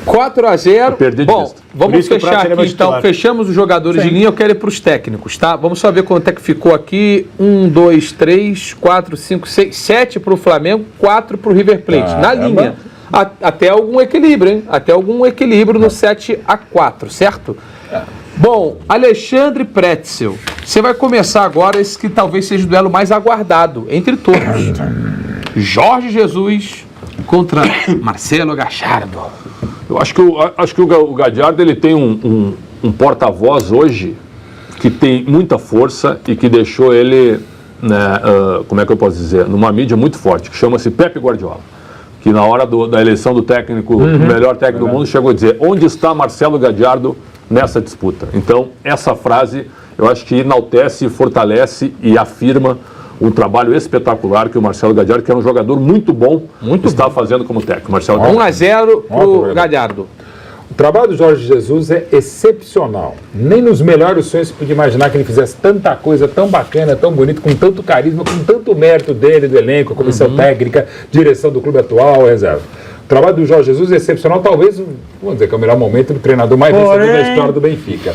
4-0. perder de Bom, vista. Por vamos isso que o fechar Prato seria aqui meu então. titular. Fechamos os jogadores de linha. Eu quero ir para os técnicos, tá? Vamos só ver quanto é que ficou aqui. 1, 2, 3, 4, 5, 6, 7 para o Flamengo, 4 para o River Plate. Na linha. Até algum equilíbrio, hein? Até algum equilíbrio no 7-4, certo? Bom, Alexandre Pretzel, você vai começar agora esse que talvez seja o duelo mais aguardado entre todos. Jorge Jesus contra Marcelo Gallardo. Eu acho que o Gadiardo ele tem um porta-voz hoje que tem muita força e que deixou ele, né, como é que eu posso dizer, numa mídia muito forte, que chama-se Pepe Guardiola. Que na hora da eleição do técnico, o melhor técnico do mundo, chegou a dizer: onde está Marcelo Gadiardo nessa disputa? Então, essa frase eu acho que enaltece, fortalece e afirma um trabalho espetacular que o Marcelo Gadiardo, que é um jogador muito bom, está fazendo como técnico. Marcelo 1-0 pro Gallardo. O trabalho do Jorge Jesus é excepcional. Nem nos melhores sonhos você podia imaginar que ele fizesse tanta coisa tão bacana, tão bonita, com tanto carisma, com tanto mérito dele, do elenco, comissão técnica, direção do clube atual, reserva. O trabalho do Jorge Jesus é excepcional, talvez, vamos dizer que é o melhor momento do treinador mais vencedor da história do Benfica.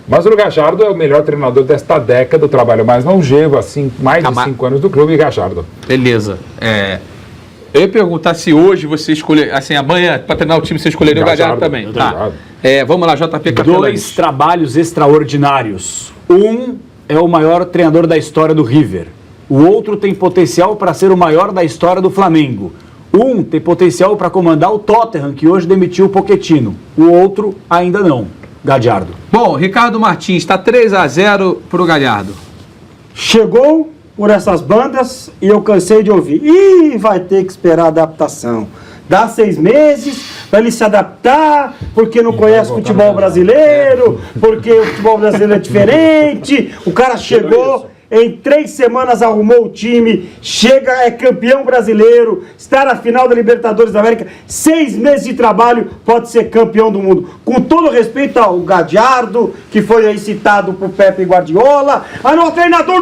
Mas o Gallardo é o melhor treinador desta década, o trabalho mais longevo, assim, mais de 5 anos do clube, Gallardo. Beleza. Eu ia perguntar se hoje você escolher, assim, amanhã, para treinar o time, você escolheria o Gallardo também. Tá. Vamos lá, JP Capelães. 2 trabalhos extraordinários. Um é o maior treinador da história do River. O outro tem potencial para ser o maior da história do Flamengo. Um tem potencial para comandar o Tottenham, que hoje demitiu o Pochettino. O outro ainda não. Gallardo. Bom, Ricardo Martins, está 3-0 para o Gallardo. Chegou por essas bandas e eu cansei de ouvir. Ih, vai ter que esperar a adaptação. Dá 6 meses para ele se adaptar, porque não conhece o futebol brasileiro, porque o futebol brasileiro é diferente. O cara chegou, em 3 semanas arrumou o time, chega, é campeão brasileiro, está na final da Libertadores da América. 6 meses de trabalho, pode ser campeão do mundo. Com todo respeito ao Gallardo, que foi aí citado por Pepe Guardiola, a maior treinador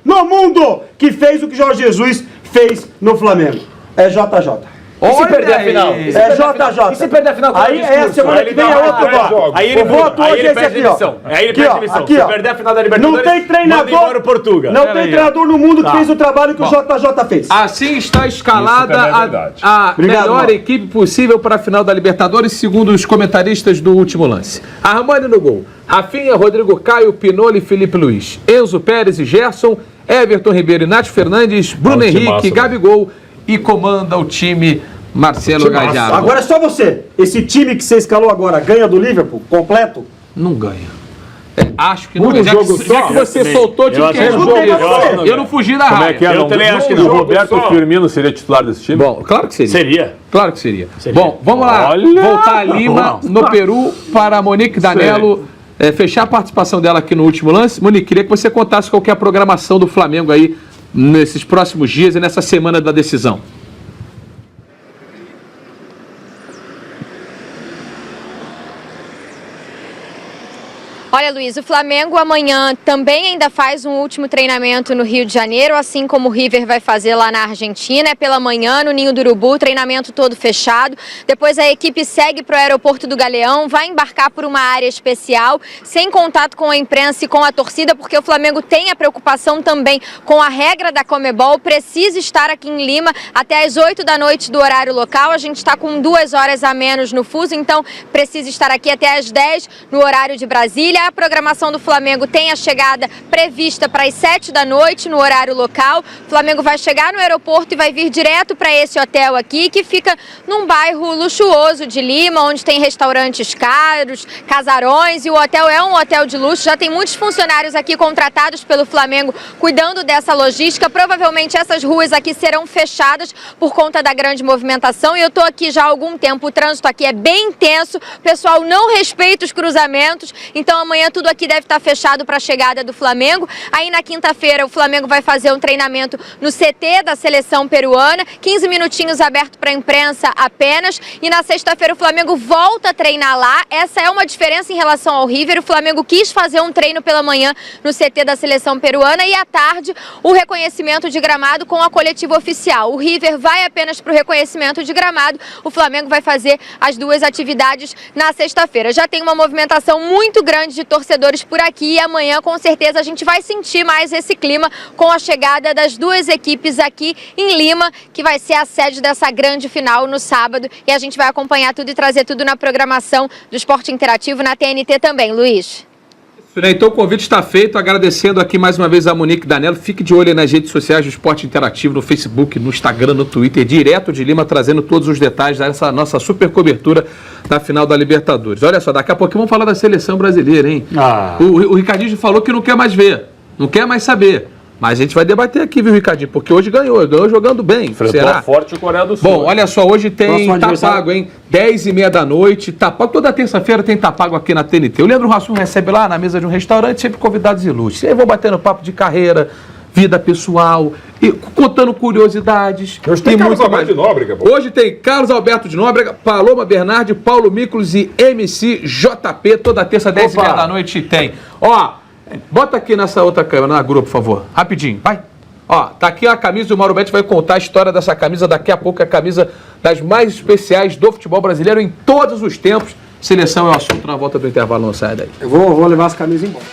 no mundo, que fez o que Jorge Jesus fez no Flamengo. É JJ. E se perder a final? É JJ. E se perder a final? Aí é semana que vem é outro voto. Aí ele voto hoje é esse aqui, ó. Aí ele perde a missão. Se perder a final da Libertadores, não tem treinador, Portugal. Não tem treinador no mundo que fez o trabalho que o JJ fez. Assim está escalada a melhor equipe possível para a final da Libertadores, segundo os comentaristas do Último Lance. Armani no gol. Rafinha, Rodrigo Caio, Pinoli e Felipe Luiz. Enzo Pérez e Gerson, Everton Ribeiro e Nath Fernandes, Bruno Henrique, Gabigol e comanda o time Marcelo Gallardo. Agora é só você. Esse time que você escalou agora ganha do Liverpool completo? Não ganha. Acho que não. Já que você soltou, tinha que eu não fugi da raia. Eu também acho que não. O Roberto Firmino seria titular desse time? Bom, claro que seria. Seria. Claro que seria. Bom, vamos lá. Voltar a Lima, no Peru, para a Monique Danello fechar a participação dela aqui no Último Lance. Monique, queria que você contasse qual que é a programação do Flamengo aí nesses próximos dias e nessa semana da decisão. Olha, Luiz, o Flamengo amanhã também ainda faz um último treinamento no Rio de Janeiro, assim como o River vai fazer lá na Argentina. É pela manhã, no Ninho do Urubu, treinamento todo fechado. Depois a equipe segue para o aeroporto do Galeão, vai embarcar por uma área especial, sem contato com a imprensa e com a torcida, porque o Flamengo tem a preocupação também com a regra da Conmebol, precisa estar aqui em Lima até as 8 da noite do horário local. A gente está com 2 horas a menos no fuso, então precisa estar aqui até as 10 no horário de Brasília. A programação do Flamengo tem a chegada prevista para as 7 da noite no horário local. O Flamengo vai chegar no aeroporto e vai vir direto para esse hotel aqui, que fica num bairro luxuoso de Lima, onde tem restaurantes caros, casarões, e o hotel é um hotel de luxo. Já tem muitos funcionários aqui contratados pelo Flamengo cuidando dessa logística. Provavelmente essas ruas aqui serão fechadas por conta da grande movimentação, e eu estou aqui já há algum tempo. O trânsito aqui é bem intenso, o pessoal não respeita os cruzamentos, então amanhã tudo aqui deve estar fechado para a chegada do Flamengo. Aí na quinta-feira o Flamengo vai fazer um treinamento no CT da seleção peruana, 15 minutinhos aberto para a imprensa apenas, e na sexta-feira o Flamengo volta a treinar lá. Essa é uma diferença em relação ao River. O Flamengo quis fazer um treino pela manhã no CT da seleção peruana e à tarde o reconhecimento de gramado com a coletiva oficial. O River vai apenas para o reconhecimento de gramado, o Flamengo vai fazer as 2 atividades na sexta-feira. Já tem uma movimentação muito grande de torcedores por aqui, e amanhã com certeza a gente vai sentir mais esse clima com a chegada das 2 equipes aqui em Lima, que vai ser a sede dessa grande final no sábado, e a gente vai acompanhar tudo e trazer tudo na programação do Esporte Interativo na TNT também, Luiz. Então o convite está feito, agradecendo aqui mais uma vez a Monique Danello. Fique de olho nas redes sociais do Esporte Interativo, no Facebook, no Instagram, no Twitter, direto de Lima, trazendo todos os detalhes dessa nossa super cobertura da final da Libertadores. Olha só, daqui a pouquinho vamos falar da seleção brasileira, hein? O Ricardinho falou que não quer mais ver, não quer mais saber. Mas a gente vai debater aqui, viu, Ricardinho? Porque hoje ganhou jogando bem. Enfrentou será? Forte o Coreia do Sul. Bom, olha só, hoje tem Tá Pago, hein? 10h30 da noite, Tá Pago. Toda terça-feira tem Tá Pago aqui na TNT. O Leandro Hassum recebe lá na mesa de um restaurante, sempre convidados ilustres. Aí vão batendo papo de carreira, vida pessoal, e contando curiosidades. Hoje tem Carlos Alberto de Nóbrega. Pô. Hoje tem Carlos Alberto de Nóbrega, Paloma Bernardi, Paulo Miklos e MC JP. Toda terça, 10h30 da noite tem. Ó, bota aqui nessa outra câmera, na Globo, por favor. Rapidinho, vai. Ó, tá aqui a camisa, o Mauro Betti vai contar a história dessa camisa daqui a pouco. É a camisa das mais especiais do futebol brasileiro em todos os tempos. Seleção é o assunto na volta do intervalo, não sai daí. Eu vou levar as camisas embora.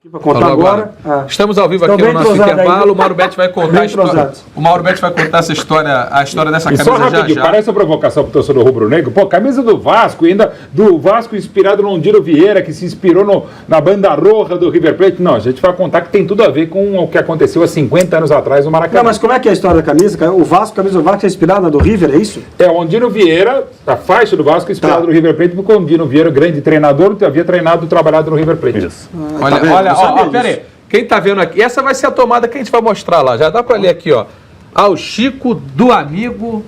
Para contar agora. Estamos ao vivo aqui no nosso intervalo. O Mauro Betti vai contar a história. O Mauro Betti vai contar essa história, a história dessa camisa só rapidinho, já. Parece uma provocação pro torcedor rubro-negro. Pô, camisa do Vasco, ainda do Vasco inspirado no Ondino Vieira, que se inspirou na banda roja do River Plate. Não, a gente vai contar que tem tudo a ver com o que aconteceu há 50 anos atrás no Maracanã. Não, mas como é que é a história da camisa? A camisa do Vasco é inspirada na do River, é isso? É, o Ondino Vieira, a faixa do Vasco inspirada no River Plate, porque o Ondino Vieira, grande treinador, havia trabalhado no River Plate. Isso. Olha, pera aí. Quem tá vendo aqui, essa vai ser a tomada que a gente vai mostrar lá. Já dá pra ler aqui, ó. Ao Chico do amigo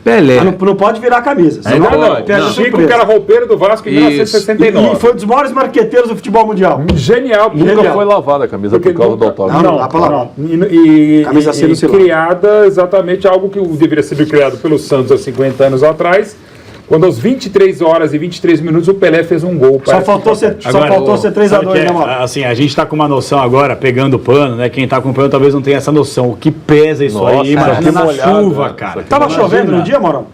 Pelé. Não pode virar a camisa. Não pode. Chico, que era roupeiro do Vasco em 1969. E foi um dos maiores marqueteiros do futebol mundial. Genial. Nunca foi lavada a camisa por causa do autógrafo. Não, dá pra lavar. Camisa criada exatamente algo que deveria ser criado pelo Santos há 50 anos atrás. Quando aos 23 horas e 23 minutos o Pelé fez um gol. Só faltou ser 3-2, né, mano? Assim, a gente tá com uma noção agora, pegando o pano, né? Quem tá acompanhando talvez não tenha essa noção. O que pesa isso aí, imagina na chuva, cara. Tava chovendo no dia, Maurão?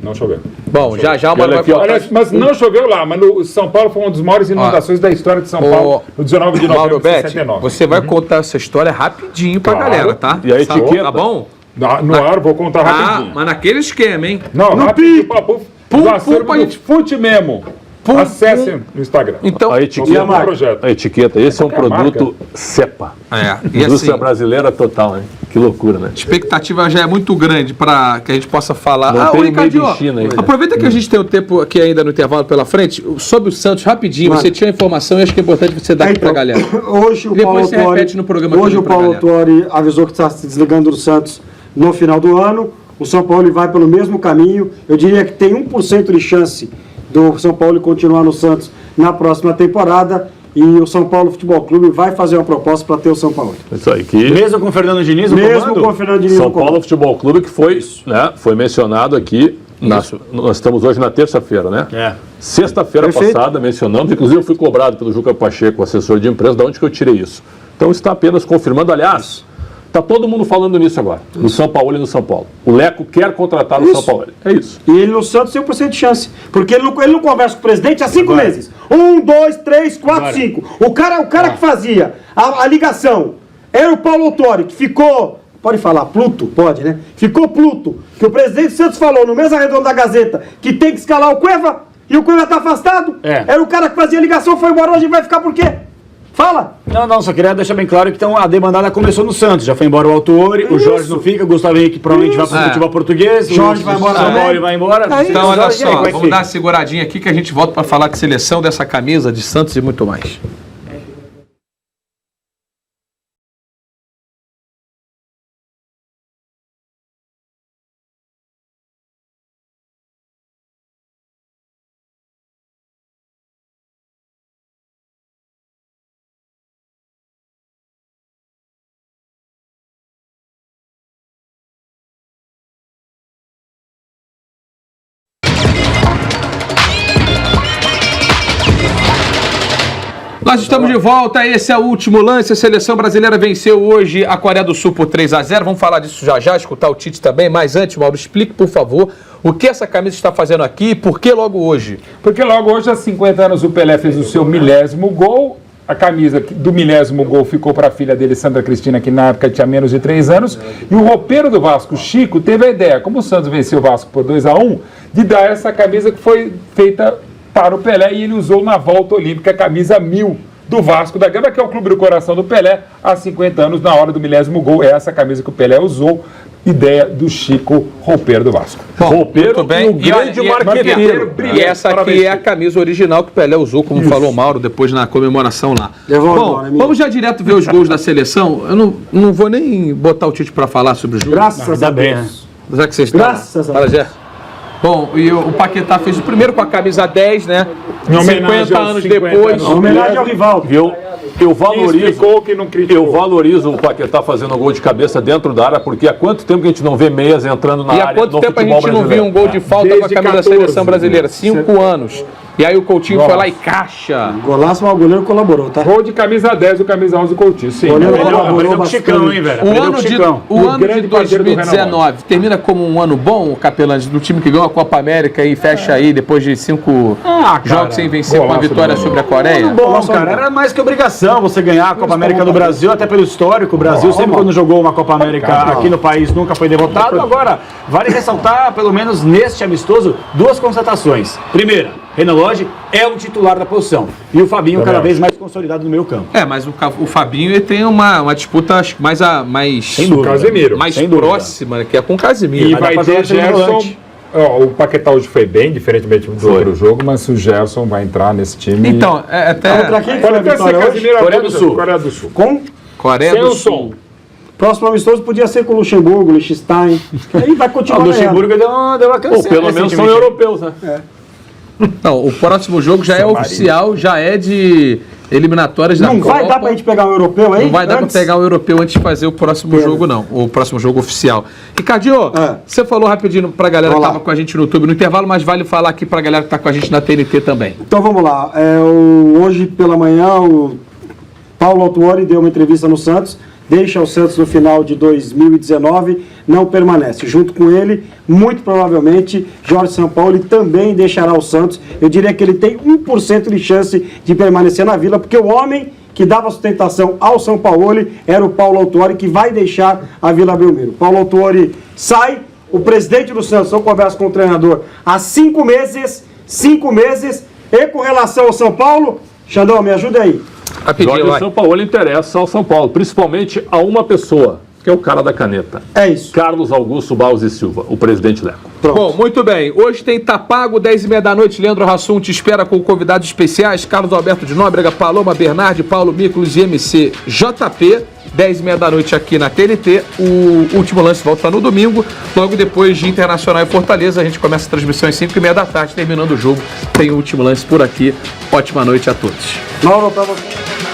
Não choveu. Bom, já o Mauro vai falar. Mas não choveu lá, mas no São Paulo foi uma das maiores inundações da história de São Paulo, no 19 de novembro de 69. Você vai contar essa história rapidinho pra galera, tá? E a etiqueta, tá bom? No ar, vou contar rapidinho. Mas naquele esquema, hein? Não, no Fute Memo. Acessem no Instagram. Então, a etiqueta, esse é um produto CEPA. Indústria brasileira total, hein? Que loucura, né? A expectativa já é muito grande para que a gente possa falar. Não tem Ricardinho, China aí, aproveita que a gente tem o tempo aqui ainda no intervalo pela frente, sobre o Santos, rapidinho, você tinha informação e acho que é importante você dar aqui pra galera. Hoje o Paulo Autori, no programa Autori avisou que está se desligando do Santos no final do ano. O São Paulo vai pelo mesmo caminho. Eu diria que tem 1% de chance do São Paulo continuar no Santos na próxima temporada. E o São Paulo Futebol Clube vai fazer uma proposta para ter o São Paulo. Isso aí. Mesmo com o Fernando Diniz no comando? São Paulo Futebol Clube, que foi mencionado aqui. Nós estamos hoje na terça-feira, né? Sexta-feira passada mencionamos, inclusive eu fui cobrado pelo Juca Pacheco, assessor de imprensa, de onde que eu tirei isso. Então está apenas confirmando, aliás, está todo mundo falando nisso agora, no São Paulo e no São Paulo. O Leco quer contratar no São Paulo. É isso. E ele no Santos tem 1% de chance, porque ele não conversa com o presidente há 5 meses. 1, 2, 3, 4, 5. O cara que fazia a ligação era o Paulo Autori, que ficou... Pode falar, Pluto? Pode, né? Ficou Pluto, que o presidente Santos falou no mesa redonda da Gazeta que tem que escalar o Cueva, e o Cueva tá afastado. Era o cara que fazia a ligação, foi embora, hoje vai ficar por quê? Fala! Não, só queria deixar bem claro que então, a demandada começou no Santos. Já foi embora o Autori, o Jorge não fica, o Gustavo Henrique provavelmente vai pro futebol português, Jorge vai embora, o Mauro vai embora. Então, olha só, vamos dar uma seguradinha aqui que a gente volta para falar de seleção, dessa camisa, de Santos e muito mais. Nós estamos de volta, esse é o último lance, a seleção brasileira venceu hoje a Coreia do Sul por 3-0, vamos falar disso já, escutar o Tite também, mas antes, Mauro, explique, por favor, o que essa camisa está fazendo aqui e por que logo hoje? Porque logo hoje, há 50 anos, o Pelé fez o seu 1000º gol, a camisa do 1000º gol ficou para a filha dele, Sandra Cristina, que na época tinha menos de 3 anos, e o roupeiro do Vasco, Chico, teve a ideia, como o Santos venceu o Vasco por 2-1, de dar essa camisa que foi feita para o Pelé, e ele usou na volta olímpica a camisa 1000 do Vasco da Gama, que é o clube do coração do Pelé, há 50 anos, na hora do 1000º gol. É essa camisa que o Pelé usou, ideia do Chico, roupeiro do Vasco. Bom, roupeiro bem. E o grande marqueteiro. E essa aqui é a camisa original que o Pelé usou, como falou o Mauro, depois na comemoração lá. Bom, vamos já direto ver os gols da seleção. Eu não vou nem botar o Tite para falar sobre os gols. Graças a Deus. Já que vocês Graças a Fala, Deus. Gé. Bom, e o Paquetá fez o primeiro com a camisa 10, né? Em homenagem 50 aos anos 50 depois. anos. Homenagem ao rival. Viu? Eu valorizo, explicou que não criticou. eu valorizo o Paquetá fazendo gol de cabeça dentro da área, porque há quanto tempo que a gente não vê meias entrando na E área há quanto no tempo a futebol gente não viu brasileiro? um gol de falta Desde com a camisa da 14, seleção brasileira? 5 anos. E aí o Coutinho foi lá e caixa. Golaço, mas o goleiro colaborou, tá? Gol de camisa 10 do camisa 11 Coutinho, sim. Goleiro Aprendeu colaborou com o bastante. Chicão, hein, velho? O Aprendeu ano com o de, Chicão. o ano de grande parceiro do 2019 termina como um ano bom, Capelães, do time que ganhou a Copa América e fecha aí depois de 5 jogos sem vencer com a Golaço vitória do sobre a Coreia? Bom, cara, era mais que obrigação você ganhar a Copa América do Brasil, até pelo histórico. O Brasil sempre quando jogou uma Copa América aqui no país nunca foi derrotado. Agora, vale ressaltar, pelo menos neste amistoso, duas constatações. Primeira, Renan Lodge é o titular da posição. E o Fabinho cada vez mais consolidado no meio campo. É, mas o Fabinho ele tem uma disputa acho que mais Sem dúvida. Casemiro. mais sem dúvida. próxima, né, que é com o Casemiro. E Mas dá vai pra ter fazer um Gerson. volante. Ó, o Paquetá hoje foi bem, diferentemente do outro jogo, mas o Gerson vai entrar nesse time. Então, até Contra quem foi pode a até ser vitória hoje? Casemiro Coreia do Sul. Coreia do Sul. Com Coreia Sem do o Sul. som. próximo amistoso podia ser com o Luxemburgo, Liechtenstein. Aí vai O continuar ganhando. Luxemburgo deu uma Pô, crescida. pelo menos são europeus, né? Não, o próximo jogo já é oficial, já é de eliminatórias da Não Copa. vai dar pra gente pegar um europeu aí? Não vai dar antes? pra pegar o europeu antes de fazer o próximo jogo, não. O próximo jogo oficial. Ricardinho, você falou rapidinho pra galera que Vamos lá. tava com a gente no YouTube no intervalo, mas vale falar aqui pra galera que tá com a gente na TNT também. Então vamos lá. Hoje pela manhã o Paulo Autuori deu uma entrevista no Santos, deixa o Santos no final de 2019, não permanece. Junto com ele, muito provavelmente, Jorge Sampaoli também deixará o Santos. Eu diria que ele tem 1% de chance de permanecer na Vila, porque o homem que dava sustentação ao Sampaoli era o Paulo Autuori, que vai deixar a Vila Belmiro. Paulo Autuori sai, o presidente do Santos, eu converso com o treinador há 5 meses, e com relação ao São Paulo, Xandão, me ajuda aí. Rapidinho, Jorge vai. Sampaoli interessa ao São Paulo, principalmente a uma pessoa, que é o cara da caneta. É isso. Carlos Augusto Barros e Silva, o presidente Leco. Bom, muito bem. Hoje tem Tapago, 10h30 da noite. Leandro Hassum te espera com convidados especiais. Carlos Alberto de Nóbrega, Paloma Bernardi, Paulo Miklos e MC JP. 10h30 da noite aqui na TNT. O último lance volta no domingo. Logo depois de Internacional e Fortaleza, a gente começa a transmissão às 5h30 da tarde. Terminando o jogo, tem o último lance por aqui. Ótima noite a todos. Mauro, pra você.